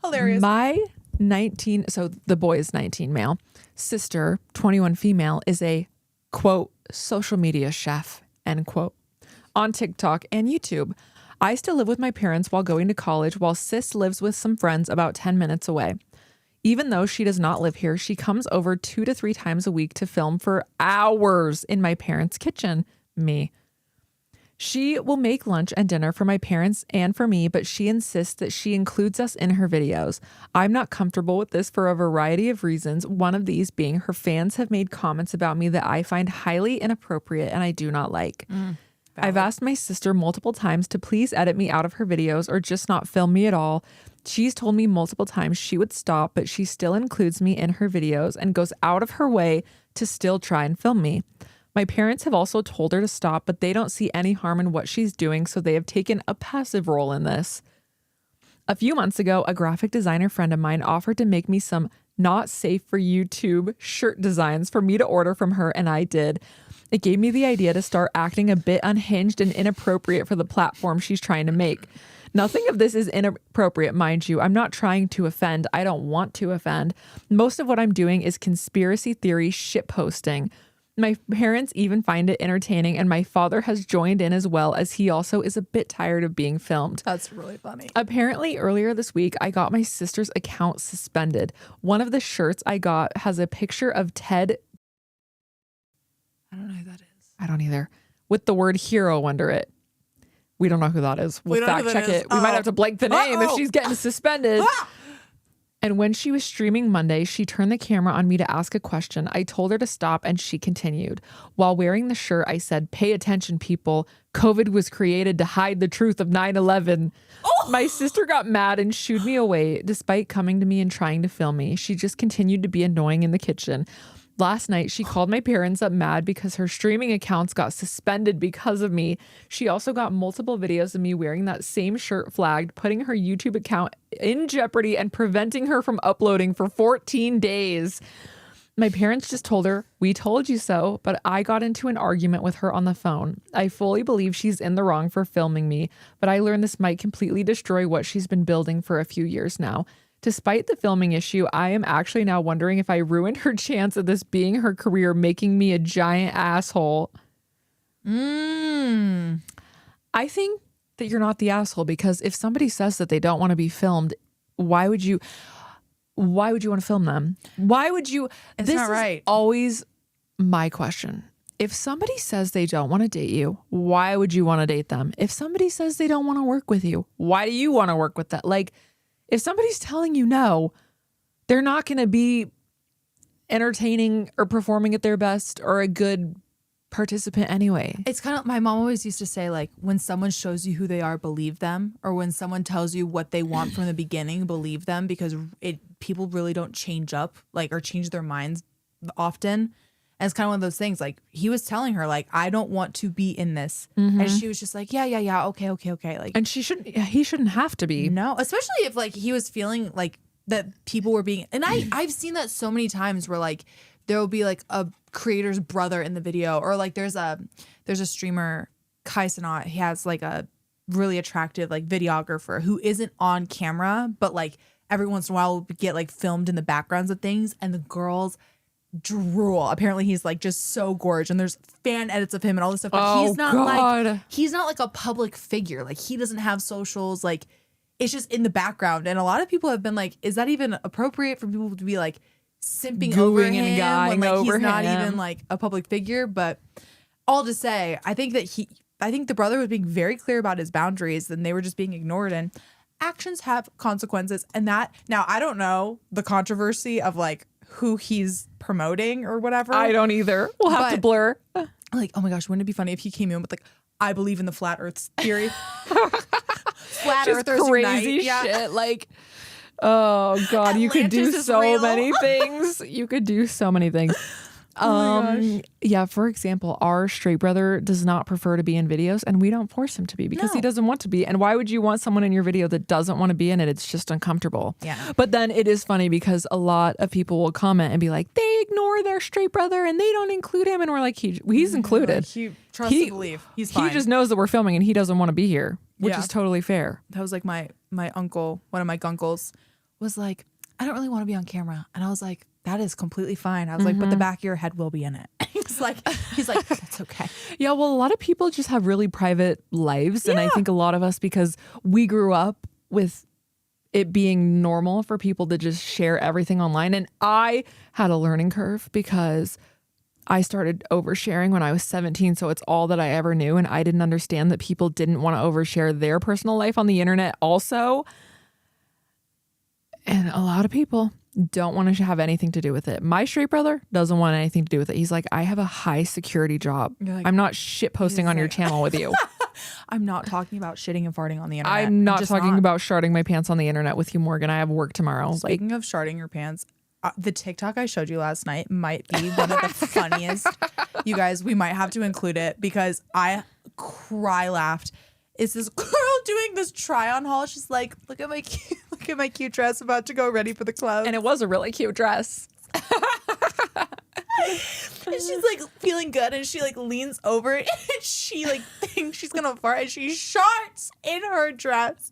Hilarious. My 19, so the boy is 19 male, sister, 21 female, is a quote, social media chef, end quote, on TikTok and YouTube. I still live with my parents while going to college, while sis lives with some friends about 10 minutes away. Even though she does not live here, she comes over 2 to 3 times a week to film for hours in my parents' kitchen. Me. She will make lunch and dinner for my parents and for me, but she insists that she includes us in her videos. I'm not comfortable with this for a variety of reasons, one of these being her fans have made comments about me that I find highly inappropriate and I do not like. I've asked my sister multiple times to please edit me out of her videos or just not film me at all. She's told me multiple times she would stop, but she still includes me in her videos and goes out of her way to still try and film me. My parents have also told her to stop, but they don't see any harm in what she's doing, so they have taken a passive role in this. A few months ago, a graphic designer friend of mine offered to make me some not safe for YouTube shirt designs for me to order from her, and I did. It gave me the idea to start acting a bit unhinged and inappropriate for the platform she's trying to make. Nothing of this is inappropriate, mind you. I'm not trying to offend. I don't want to offend. Most of what I'm doing is conspiracy theory shitposting. My parents even find it entertaining, and my father has joined in as well, as he also is a bit tired of being filmed. That's really funny. Apparently, earlier this week, I got my sister's account suspended. One of the shirts I got has a picture of Ted. I don't know who that is. I don't either. With the word hero under it. We don't know who that is. We'll fact check it. We might have to blank the name if she's getting suspended. And when she was streaming Monday, she turned the camera on me to ask a question. I told her to stop and she continued. While wearing the shirt, I said, "Pay attention, people. COVID was created to hide the truth of 9/11. My sister got mad and shooed me away despite coming to me and trying to film me. She just continued to be annoying in the kitchen. Last night, she called my parents up mad because her streaming accounts got suspended because of me. She also got multiple videos of me wearing that same shirt flagged, putting her YouTube account in jeopardy and preventing her from uploading for 14 days. My parents just told her, "We told you so," but I got into an argument with her on the phone. I fully believe she's in the wrong for filming me, but I learned this might completely destroy what she's been building for a few years now. Despite the filming issue, I am actually now wondering if I ruined her chance of this being her career, making me a giant asshole. I think that you're not the asshole, because if somebody says that they don't want to be filmed, why would you want to film them? Why would you? It's not right. Is always my question. If somebody says they don't want to date you, why would you want to date them? If somebody says they don't want to work with you, why do you want to work with that? Like, if somebody's telling you no, they're not going to be entertaining or performing at their best or a good participant anyway. It's kind of, my mom always used to say, like, when someone shows you who they are, believe them. Or when someone tells you what they want from the beginning, believe them, because people really don't change up, like, or change their minds often. And it's kind of one of those things, like he was telling her, like, I don't want to be in this. Mm-hmm. And she was just like, yeah, okay. Like, and he shouldn't have to be. no, especially if like he was feeling like that people were being, and I've seen that so many times where like there will be like a creator's brother in the video, or like there's a streamer, Kai Sanat, he has like a really attractive like videographer who isn't on camera, but like every once in a while will get like filmed in the backgrounds of things, and the girls drool. Apparently he's like just so gorgeous, and there's fan edits of him and all this stuff, but he's not like a public figure. Like he doesn't have socials, like it's just in the background. And a lot of people have been like, is that even appropriate for people to be like simping over him and guying when like over he's not him? even like a public figure? But all to say, I think the brother was being very clear about his boundaries, and they were just being ignored, and actions have consequences. And that, now I don't know the controversy of like who he's promoting or whatever. I don't either. We'll have to blur. Like, oh my gosh, wouldn't it be funny if he came in with like, I believe in the flat earth theory. Flat Just earthers crazy unite. shit. Like, oh God, you could do Atlantis is so real. many things. You could do so many things. Oh my gosh. Yeah, for example, our straight brother does not prefer to be in videos, and we don't force him to be because he doesn't want to be. And why would you want someone in your video that doesn't want to be in it? It's just uncomfortable. Yeah. But then it is funny because a lot of people will comment and be like, they ignore their straight brother and they don't include him. And we're like, he's included. Trust and believe. He's fine. He just knows that we're filming and he doesn't want to be here, which is totally fair. That was like my uncle, one of my gunkles was like, I don't really want to be on camera. And I was like, that is completely fine. I was like, but the back of your head will be in it. he's like, that's okay. Yeah, well, a lot of people just have really private lives. And I think a lot of us, because we grew up with it being normal for people to just share everything online. And I had a learning curve because I started oversharing when I was 17. So it's all that I ever knew. And I didn't understand that people didn't want to overshare their personal life on the internet also. And a lot of people don't want to have anything to do with it. My straight brother doesn't want anything to do with it. He's like, I have a high security job. Like, I'm not shit posting on your channel with you. I'm not talking about shitting and farting on the internet. I'm not talking about sharding my pants on the internet with you, Morgan. I have work tomorrow. Speaking of sharding your pants, the TikTok I showed you last night might be one of the funniest. You guys, we might have to include it because I cry laughed. It's this girl doing this try on haul. She's like, look at my cute dress, about to go ready for the club. And it was a really cute dress. And she's like feeling good, and she like leans over and she like thinks she's gonna fart, and she sharts in her dress.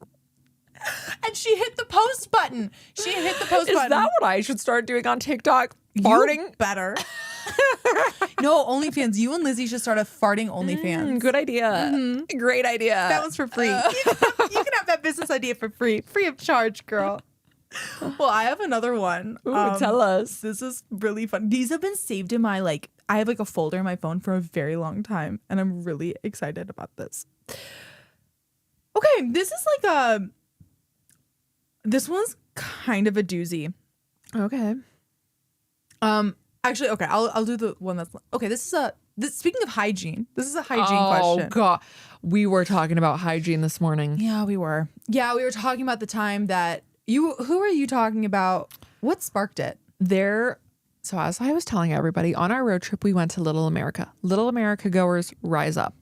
And she hit the post button. Is that what I should start doing on TikTok? Farting? You better. No, OnlyFans. You and Lizzie should start a farting OnlyFans. Good idea. Mm-hmm. Great idea. That one's for free. You can have that business idea for free of charge, girl. Well, I have another one. Ooh, tell us. This is really fun. These have been saved in my I have like a folder in my phone for a very long time, and I'm really excited about this. Okay, this is like this one's kind of a doozy. Okay. Actually, okay, I'll do the one that's okay. Speaking of hygiene, this is a hygiene question. Oh God, we were talking about hygiene this morning. Yeah, we were. Yeah, we were talking about the time that who are you talking about? What sparked it? So as I was telling everybody, on our road trip, we went to Little America. Little America goers, rise up.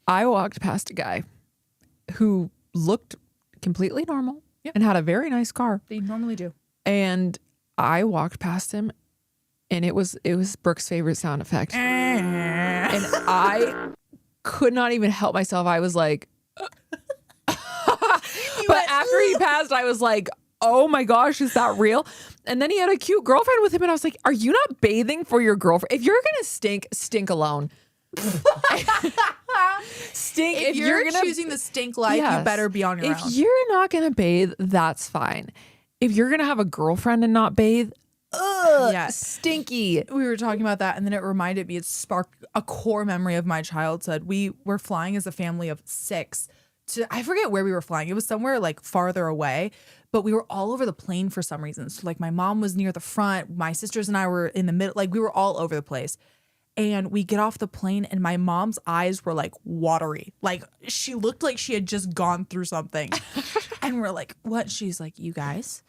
I walked past a guy who looked completely normal and had a very nice car. They normally do. And I walked past him, and it was Brooke's favorite sound effect. And I could not even help myself. I was like, but after he passed, I was like, oh my gosh, is that real? And then he had a cute girlfriend with him, and I was like, are you not bathing for your girlfriend? If you're gonna stink alone. Stink. If you're choosing the stink life, you better be on your own. If you're not gonna bathe, that's fine. If you're gonna have a girlfriend and not bathe, stinky. We were talking about that, and then it reminded me, it sparked a core memory of my childhood. We were flying as a family of 6 to, I forget where we were flying. It was somewhere like farther away, but we were all over the plane for some reason. So like my mom was near the front, my sisters and I were in the middle, like we were all over the place. And we get off the plane, and my mom's eyes were like watery. Like she looked like she had just gone through something. And we're like, what? She's like, you guys,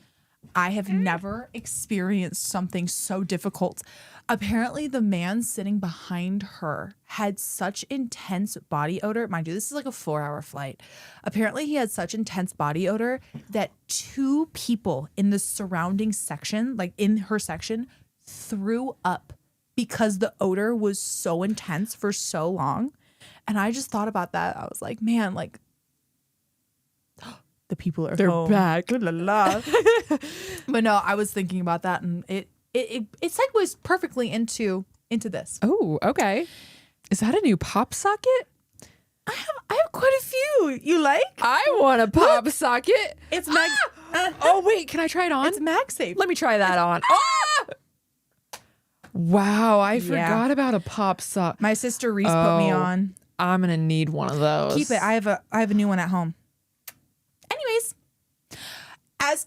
I have never experienced something so difficult. Apparently, the man sitting behind her had such intense body odor. Mind you, this is like a 4-hour flight. Apparently, he had such intense body odor that 2 people in the surrounding section, like in her section, threw up because the odor was so intense for so long. And I just thought about that. I was like, man, like, the people are They're home. back. La, la, la. But no, I was thinking about that, and it segues perfectly into this. Oh, okay. Is that a new pop socket? I have quite a few. You like? I want a pop socket. It's Mag. Oh, wait. Can I try it on? It's MagSafe. Let me try that on. Ah! Wow. I forgot about a pop socket. My sister Reese put me on. I'm going to need one of those. Keep it. I have a new one at home. Anyways, as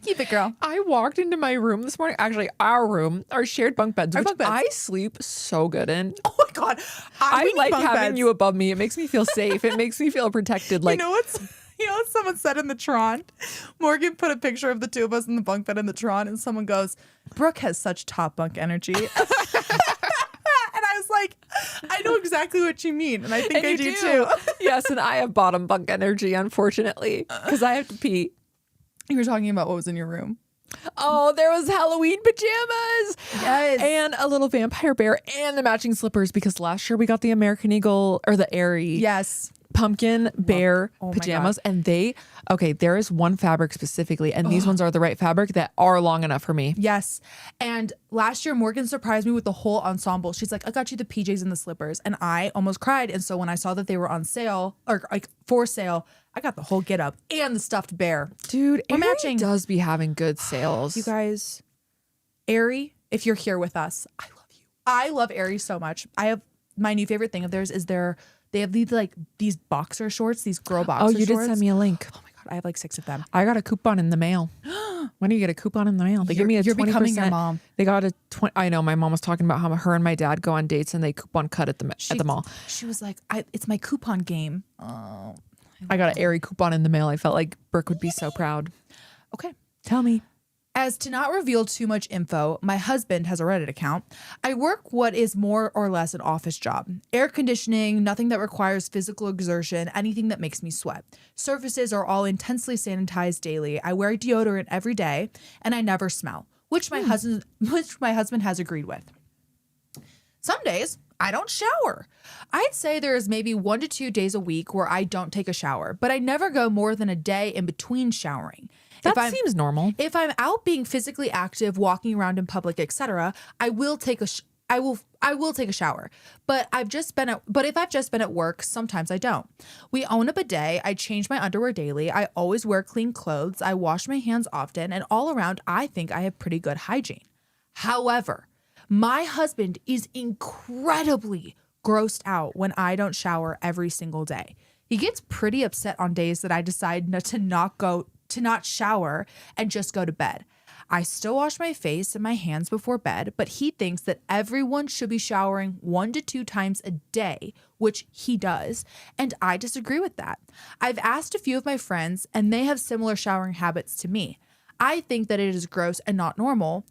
keep it, girl. I walked into my room this morning. Actually, our shared bunk beds, which bunk beds. I sleep so good in. Oh my god, I like having you above me. It makes me feel safe. It makes me feel protected. Like, you know what someone said in the Tron? Morgan put a picture of the 2 of us in the bunk bed in the Tron, and someone goes, "Brooke has such top bunk energy." And I was like, I know exactly what you mean, and I think I do too. Yes, and I have bottom bunk energy, unfortunately, because I have to pee. You were talking about what was in your room. Oh, there was Halloween pajamas. Yes. And a little vampire bear and the matching slippers, because last year we got the American Eagle or the Airy Yes. pumpkin bear Oh my pajamas. And there is one fabric specifically, and these ones are the right fabric that are long enough for me. Yes. And last year, Morgan surprised me with the whole ensemble. She's like, I got you the PJs and the slippers. And I almost cried. And so when I saw that they were on sale, or like for sale, I got the whole get up and the stuffed bear. Dude, We're Airy matching. does be having good sales. You guys, Aerie, if you're here with us, I love you. I love Aerie so much. I have my new favorite thing of theirs is they have these boxer shorts, these girl boxer shorts. Oh, you did send me a link. Oh my God, I have like 6 of them. I got a coupon in the mail. When do you get a coupon in the mail? They give me a 20%. You're becoming your mom. They got a 20. I know, my mom was talking about how her and my dad go on dates and they coupon cut at the mall. She was like, it's my coupon game. Oh, I got an Airy coupon in the mail. I felt like Brooke would be so proud. okay. Tell me. As to not reveal too much info, my husband has a Reddit account. I work what is more or less an office job. Air conditioning, nothing that requires physical exertion, anything that makes me sweat. Surfaces are all intensely sanitized daily. I wear deodorant every day, and I never smell, which my husband has agreed with. Some days, I don't shower. I'd say there's maybe 1 to 2 days a week where I don't take a shower, but I never go more than a day in between showering. That seems normal. If I'm out being physically active, walking around in public, etc., I will take a shower. But if I've just been at work, sometimes I don't. We own a bidet. I change my underwear daily. I always wear clean clothes. I wash my hands often, and all around, I think I have pretty good hygiene. However, my husband is incredibly grossed out when I don't shower every single day. He gets pretty upset on days that I decide to not shower and just go to bed. I still wash my face and my hands before bed, but he thinks that everyone should be showering 1 to 2 times a day, which he does, and I disagree with that. I've asked a few of my friends, and they have similar showering habits to me. I think that it is gross and not normal.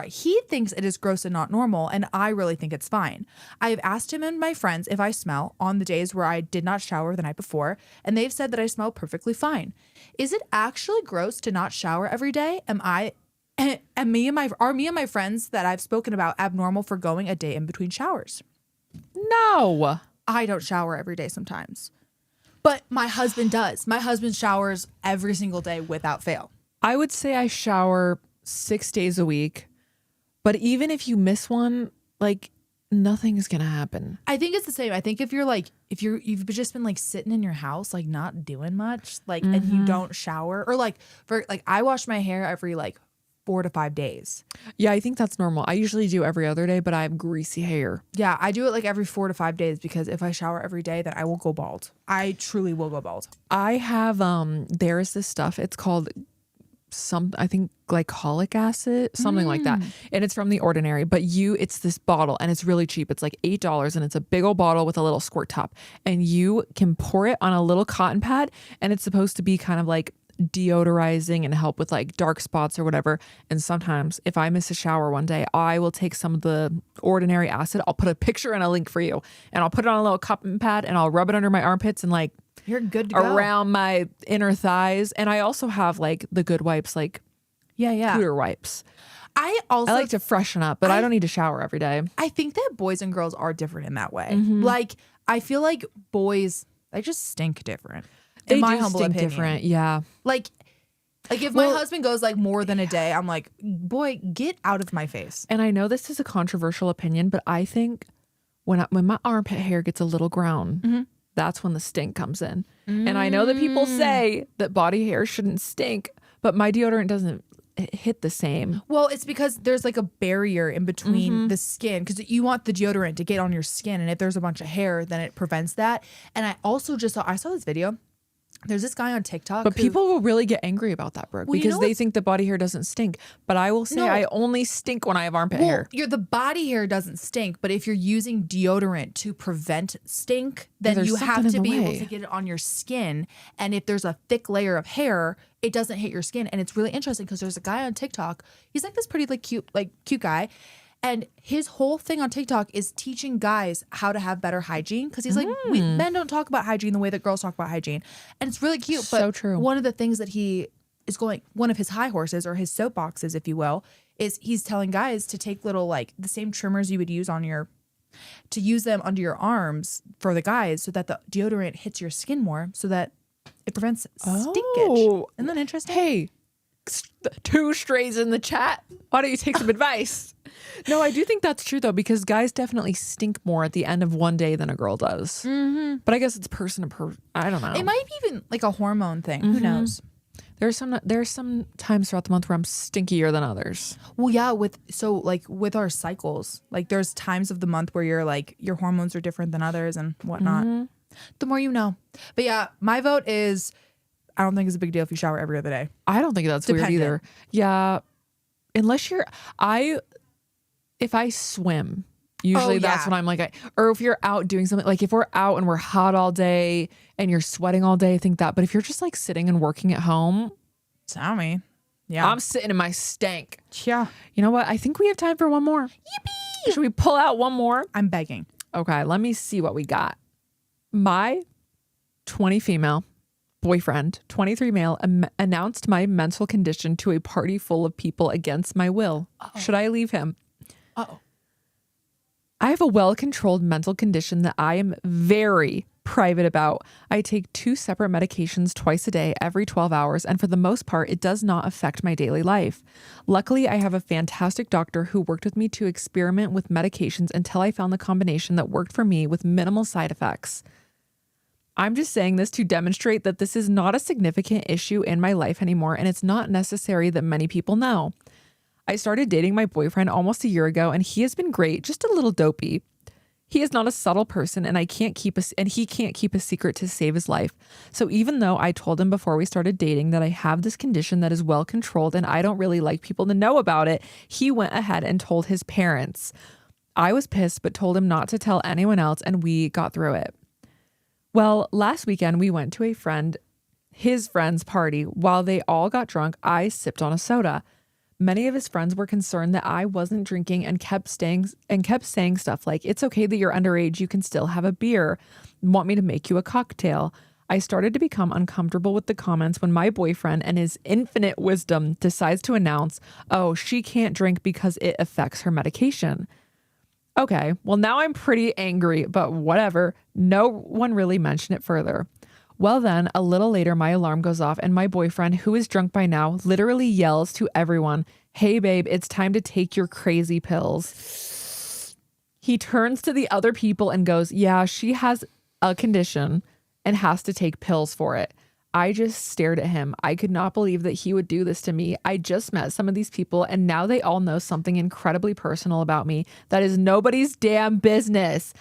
He thinks it is gross and not normal, and I really think it's fine. I have asked him and my friends if I smell on the days where I did not shower the night before, and they've said that I smell perfectly fine. Is it actually gross to not shower every day? Are me and my friends that I've spoken about abnormal for going a day in between showers? No. I don't shower every day sometimes, but my husband does. My husband showers every single day without fail. I would say I shower 6 days a week, but even if you miss one, like, nothing is gonna happen. I think it's the same. I think if you've just been like sitting in your house, like not doing much, like, and you don't shower, or like I wash my hair every like 4 to 5 days. Yeah, I think that's normal. I usually do every other day, but I have greasy hair. Yeah, I do it like every 4 to 5 days, because if I shower every day, then I will go bald. I truly will go bald. I have there is this stuff. It's called I think glycolic acid, something like that. And it's from The Ordinary, but it's this bottle and it's really cheap. It's like $8 and it's a big old bottle with a little squirt top, and you can pour it on a little cotton pad, and it's supposed to be kind of like deodorizing and help with like dark spots or whatever. And sometimes if I miss a shower one day, I will take some of the ordinary acid. I'll put a picture and a link for you, and I'll put it on a little cotton pad and I'll rub it under my armpits and like You're good to go. around my inner thighs. And I also have like the good wipes, like cooter wipes. I like to freshen up, but I don't need to shower every day. I think that boys and girls are different in that way. Mm-hmm. Like, I feel like boys, they just stink different. They in my do humble stink opinion. different. Yeah. Like if my husband goes like more than a day, I'm like, boy, get out of my face. And I know this is a controversial opinion, but I think when my armpit hair gets a little grown, that's when the stink comes in. And I know that people say that body hair shouldn't stink, but my deodorant doesn't hit the same. Well, it's because there's like a barrier in between the skin, because you want the deodorant to get on your skin, and if there's a bunch of hair, then it prevents that. And I also I saw this video. There's this guy on TikTok. But people will really get angry about that, Brooke, because they think the body hair doesn't stink. But I will say I only stink when I have armpit hair. The body hair doesn't stink, but if you're using deodorant to prevent stink, then you have to be able to get it on your skin. And if there's a thick layer of hair, it doesn't hit your skin. And it's really interesting because there's a guy on TikTok. He's like this pretty cute guy. And his whole thing on TikTok is teaching guys how to have better hygiene, because he's like, men don't talk about hygiene the way that girls talk about hygiene. And it's really cute. So but true. One of the things that he is one of his high horses, or his soapboxes, if you will, is he's telling guys to take little, like the same trimmers you would use to use them under your arms for the guys, so that the deodorant hits your skin more, so that it prevents stinkage. Isn't that interesting? Hey, 2 strays in the chat. Why don't you take some advice? No, I do think that's true though, because guys definitely stink more at the end of one day than a girl does. But I guess it's person to person. I don't know. It might be even like a hormone thing. Who knows? There's some times throughout the month where I'm stinkier than others. Well, yeah, with our cycles, like there's times of the month where your hormones are different than others and whatnot. The more you know. But yeah, my vote is, I don't think it's a big deal if you shower every other day. I don't think that's weird either. Yeah. Unless if I swim, usually that's when I'm like, or if you're out doing something, like if we're out and we're hot all day and you're sweating all day, I think that. But if you're just like sitting and working at home, tell me. Yeah. I'm sitting in my stank. Yeah. You know what? I think we have time for one more. Yippee! Should we pull out one more? I'm begging. Okay, let me see what we got. My 20 female boyfriend, 23 male, announced my mental condition to a party full of people against my will. Should I leave him? I have a well-controlled mental condition that I am very private about. I take 2 separate medications twice a day, every 12 hours, and for the most part, it does not affect my daily life. Luckily, I have a fantastic doctor who worked with me to experiment with medications until I found the combination that worked for me with minimal side effects. I'm just saying this to demonstrate that this is not a significant issue in my life anymore, and it's not necessary that many people know. I started dating my boyfriend almost a year ago, and he has been great, just a little dopey. He is not a subtle person, and he can't keep a secret to save his life. So even though I told him before we started dating that I have this condition that is well controlled and I don't really like people to know about it, he went ahead and told his parents. I was pissed, but told him not to tell anyone else, and we got through it. Well, last weekend we went to his friend's party. While they all got drunk, I sipped on a soda. Many of his friends were concerned that I wasn't drinking and kept saying stuff like, "It's okay that you're underage, you can still have a beer. Want me to make you a cocktail?" I started to become uncomfortable with the comments when my boyfriend, in his infinite wisdom, decides to announce, "Oh, she can't drink because it affects her medication." Okay, well now I'm pretty angry, but whatever. No one really mentioned it further. Well then, a little later, my alarm goes off and my boyfriend, who is drunk by now, literally yells to everyone, "Hey babe, it's time to take your crazy pills." He turns to the other people and goes, "Yeah, she has a condition and has to take pills for it." I just stared at him. I could not believe that he would do this to me. I just met some of these people and now they all know something incredibly personal about me that is nobody's damn business.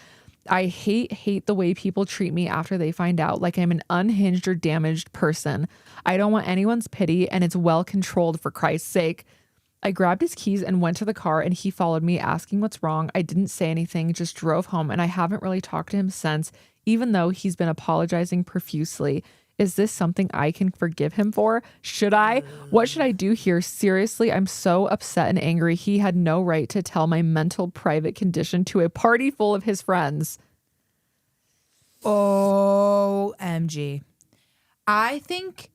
I hate the way people treat me after they find out, like I'm an unhinged or damaged person. I don't want anyone's pity, and it's well controlled, for Christ's sake. I grabbed his keys and went to the car, and he followed me asking what's wrong. I didn't say anything, just drove home, and I haven't really talked to him since, even though he's been apologizing profusely. Is this something I can forgive him for? Should I? What should I do here? Seriously, I'm so upset and angry. He had no right to tell my mental private condition to a party full of his friends. OMG. I think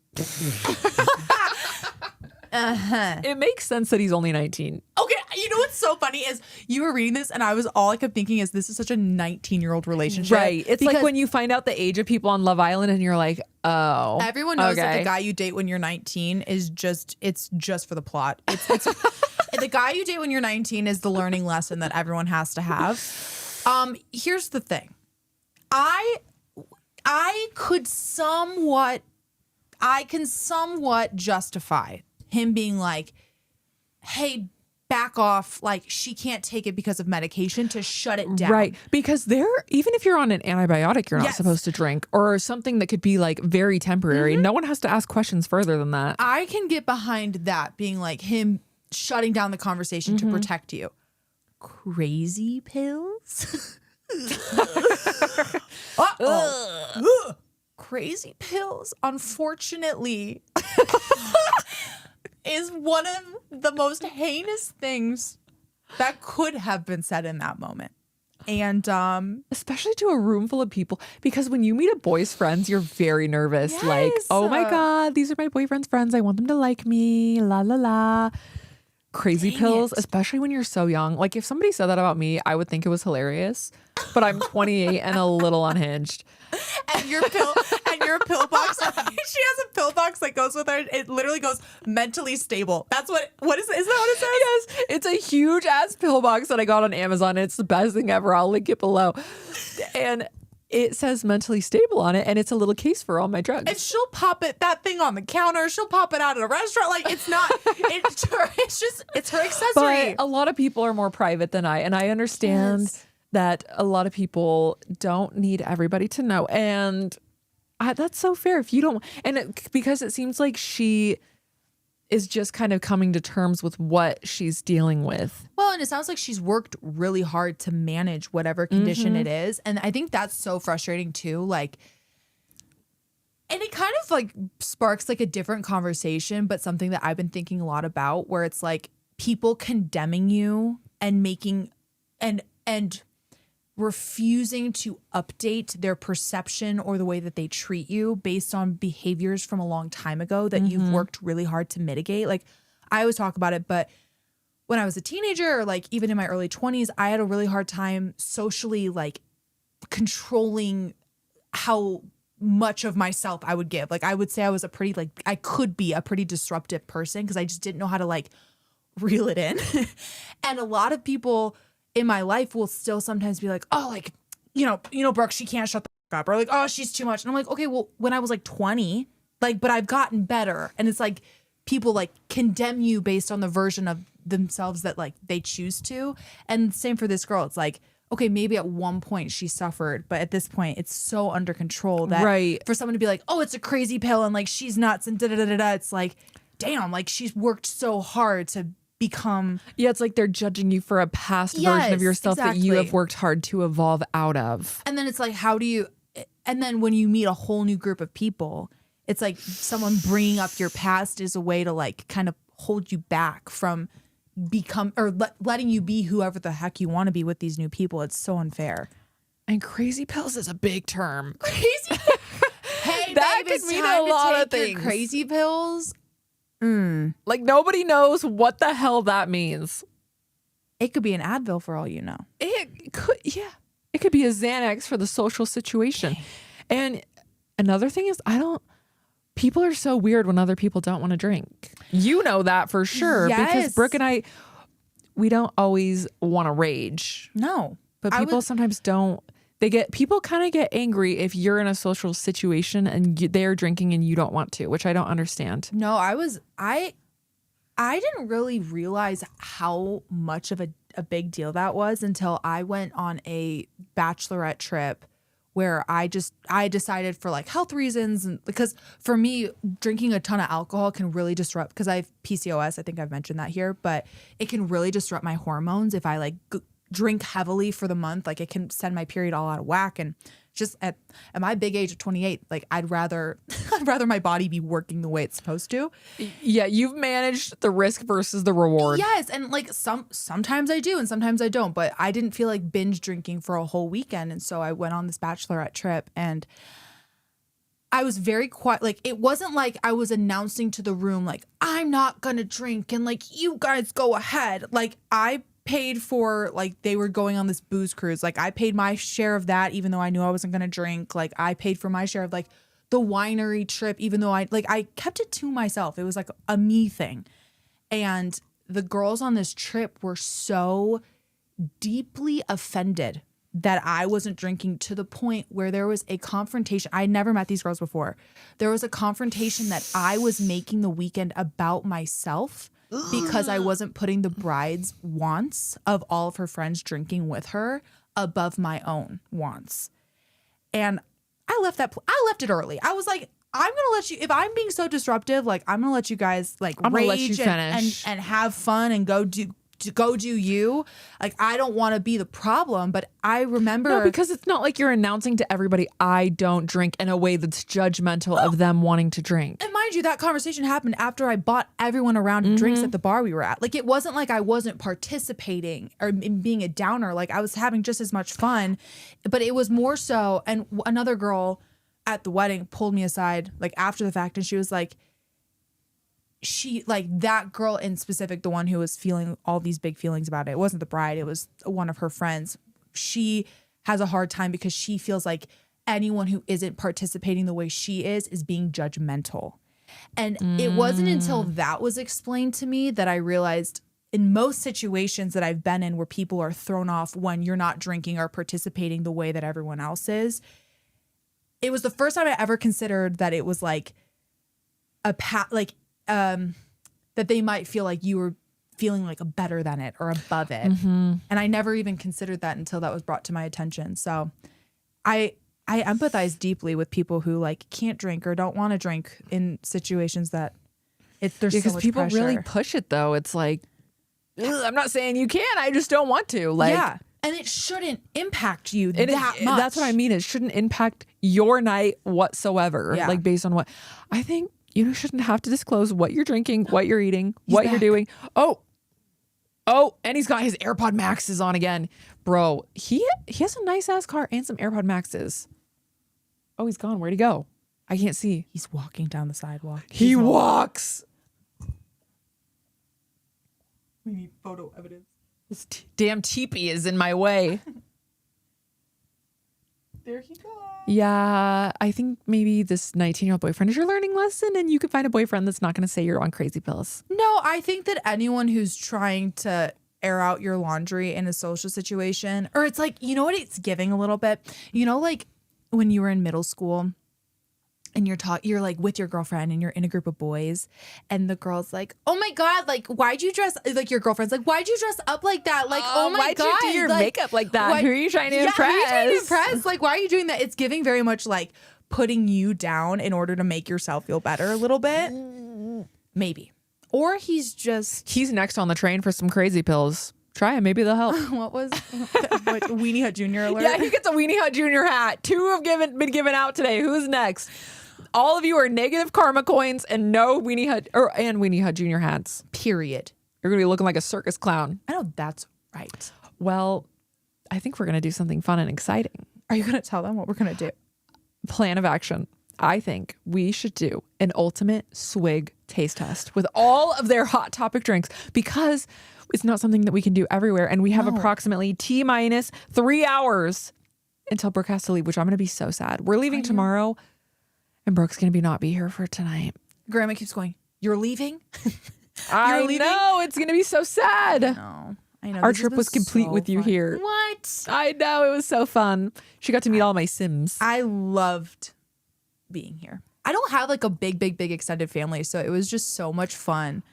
It makes sense that he's only 19. Okay, you know what's so funny is you were reading this and I was all I kept thinking is this is such a 19-year-old relationship. Right. It's like when you find out the age of people on Love Island and you're like, oh. Everyone knows that the guy you date when you're 19 is just for the plot. It's the guy you date when you're 19 is the learning lesson that everyone has to have. Here's the thing. I can somewhat justify him being like, hey, back off. Like, she can't take it because of medication, to shut it down. Right. Because even if you're on an antibiotic, you're not supposed to drink, or something that could be like very temporary. No one has to ask questions further than that. I can get behind that being like him shutting down the conversation to protect you. Crazy pills? Uh-oh. Crazy pills, unfortunately, is one of the most heinous things that could have been said in that moment. And especially to a room full of people, because when you meet a boy's friends, you're very nervous. Yes. Like, oh my God, these are my boyfriend's friends. I want them to like me. La la la. Crazy pills, especially when you're so young. Like, if somebody said that about me, I would think it was hilarious. But I'm 28 and a little unhinged. And your pill box. She has a pill box that goes with her. It literally goes mentally stable. That's what is that what it says? Yes, it's a huge ass pill box that I got on Amazon. It's the best thing ever. I'll link it below. And it says mentally stable on it, and it's a little case for all my drugs. And she'll pop that thing on the counter. She'll pop it out at a restaurant. Like, it's not. It's her accessory. But a lot of people are more private than I, and I understand that a lot of people don't need everybody to know, and that's so fair. If you don't, because it seems like she is just kind of coming to terms with what she's dealing with. Well, and it sounds like she's worked really hard to manage whatever condition it is. And I think that's so frustrating too. Like, and it kind of like sparks like a different conversation, but something that I've been thinking a lot about, where it's like people condemning you and making and refusing to update their perception or the way that they treat you based on behaviors from a long time ago that you've worked really hard to mitigate. Like, I always talk about it, but when I was a teenager, or like even in my early 20s, I had a really hard time socially like controlling how much of myself I would give. Like, I would say I was I could be a pretty disruptive person because I just didn't know how to like reel it in. And a lot of people in my life will still sometimes be like, oh, like, you know, Brooke, she can't shut the fuck up, or like, oh, she's too much. And I'm like, okay, well, when I was like 20, like, but I've gotten better. And it's like people like condemn you based on the version of themselves that like they choose to. And same for this girl. It's like, okay, maybe at one point she suffered, but at this point it's so under control that for someone to be like, oh, it's a crazy pill and like she's nuts and da-da-da-da-da, it's like, damn, like she's worked so hard to become. Yeah, it's like they're judging you for a past version of yourself that you have worked hard to evolve out of. And then it's like, and then when you meet a whole new group of people, it's like someone bringing up your past is a way to like kind of hold you back from letting you be whoever the heck you want to be with these new people. It's so unfair. And crazy pills is a big term. Crazy. Hey, that babe, could mean a lot of things. Crazy pills. Like, nobody knows what the hell that means. It could be an Advil for all you know. It could, yeah. It could be a Xanax for the social situation. And another thing is, people are so weird when other people don't want to drink. You know that for sure. Yes. Because Brooke and I, we don't always want to rage. No. But people sometimes don't. People kind of get angry if you're in a social situation and they're drinking and you don't want to, which I don't understand. No, I didn't really realize how much of a big deal that was until I went on a bachelorette trip where I decided for like health reasons, and because for me, drinking a ton of alcohol can really disrupt, because I have PCOS, I think I've mentioned that here, but it can really disrupt my hormones if I like drink heavily for the month. Like, it can send my period all out of whack and just at my big age of 28, like I'd rather my body be working the way it's supposed to. Yeah, you've managed the risk versus the reward. Yes, and like sometimes I do and sometimes I don't, but I didn't feel like binge drinking for a whole weekend, and so I went on this bachelorette trip, and I was very quiet. Like, it wasn't like I was announcing to the room, like, I'm not gonna drink and like, you guys go ahead. Like, I paid for, like, they were going on this booze cruise. Like, I paid my share of that, even though I knew I wasn't gonna drink. Like, I paid for my share of like the winery trip, even though I kept it to myself. It was like a me thing. And the girls on this trip were so deeply offended that I wasn't drinking, to the point where there was a confrontation. I had never met these girls before. There was a confrontation that I was making the weekend about myself because I wasn't putting the bride's wants of all of her friends drinking with her above my own wants. And I left it early. I was like, I'm gonna let you, if I'm being so disruptive, like I'm gonna let you guys like rage and have fun and go do you. Like, I don't want to be the problem, but I remember. No, because it's not like you're announcing to everybody, I don't drink, in a way that's judgmental of them wanting to drink. And mind you, that conversation happened after I bought everyone around drinks at the bar we were at. Like, it wasn't like I wasn't participating or being a downer. Like, I was having just as much fun, but it was more so. And another girl at the wedding pulled me aside, like, after the fact, and she was like, that girl in specific, the one who was feeling all these big feelings about it wasn't the bride, it was one of her friends. She has a hard time because she feels like anyone who isn't participating the way she is being judgmental. And it wasn't until that was explained to me that I realized, in most situations that I've been in where people are thrown off when you're not drinking or participating the way that everyone else is, it was the first time I ever considered that it was like that they might feel like you were feeling like a better than it or above it. And I never even considered that until that was brought to my attention. So I empathize deeply with people who like can't drink or don't want to drink in situations that there's so much people pressure. really push it though. It's like, I'm not saying you can't, I just don't want to. Like, yeah. And it shouldn't impact you that much. That's what I mean. It shouldn't impact your night whatsoever. Yeah. Like, based on what I think. You shouldn't have to disclose what you're drinking, what you're eating, you're doing. Oh, and he's got his AirPod Maxes on again. Bro, he has a nice ass car and some AirPod Maxes. Oh, he's gone. Where'd he go? I can't see. He's walking down the sidewalk. He walks. We need photo evidence. This damn teepee is in my way. There he goes. Yeah, I think maybe this 19-year-old boyfriend is your learning lesson, and you could find a boyfriend that's not going to say you're on crazy pills. No, I think that anyone who's trying to air out your laundry in a social situation, or it's like, you know what it's giving a little bit? You know, like when you were in middle school and you're like with your girlfriend and you're in a group of boys and the girl's like, oh my God, like, why'd you dress, like your girlfriend's like, why'd you dress up like that? Like, oh my why'd God. you do your like, makeup like that? Who are you trying to impress? Who are you trying to impress? Like, why are you doing that? It's giving very much like putting you down in order to make yourself feel better a little bit. Maybe. Or he's next on the train for some crazy pills. Try it. Maybe they'll help. What was like Weenie Hut Jr. alert? Yeah, he gets a Weenie Hut Jr. hat. 2 have been given out today. Who's next? All of you are negative karma coins and no Weenie Hut Jr. hats. Period. You're going to be looking like a circus clown. I know that's right. Well, I think we're going to do something fun and exciting. Are you going to tell them what we're going to do? Plan of action. I think we should do an ultimate swig taste test with all of their Hot Topic drinks, because it's not something that we can do everywhere. And we have approximately T-minus 3 hours until Brooke has to leave, which I'm going to be so sad. We're leaving tomorrow and Brooke's going to not be here for tonight. Grandma keeps going, you're leaving? I know. It's going to be so sad. No, I know. Our trip was complete with you here. What? I know. It was so fun. She got to meet all my Sims. I loved being here. I don't have like a big extended family, so it was just so much fun.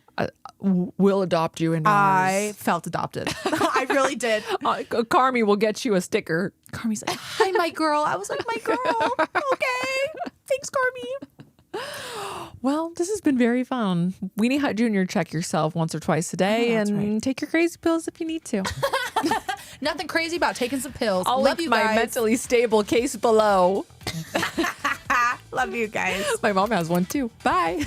We'll adopt you into I felt adopted. I really did. Carmi will get you a sticker. Carmi's like, hi, my girl. I was like, my girl. Okay. Thanks, Carmi. Well, this has been very fun. Weenie Hut Jr., check yourself once or twice a day and take your crazy pills if you need to. Nothing crazy about taking some pills. I'll Love link you my guys. mentally stable case below. Love you guys. My mom has one too. Bye.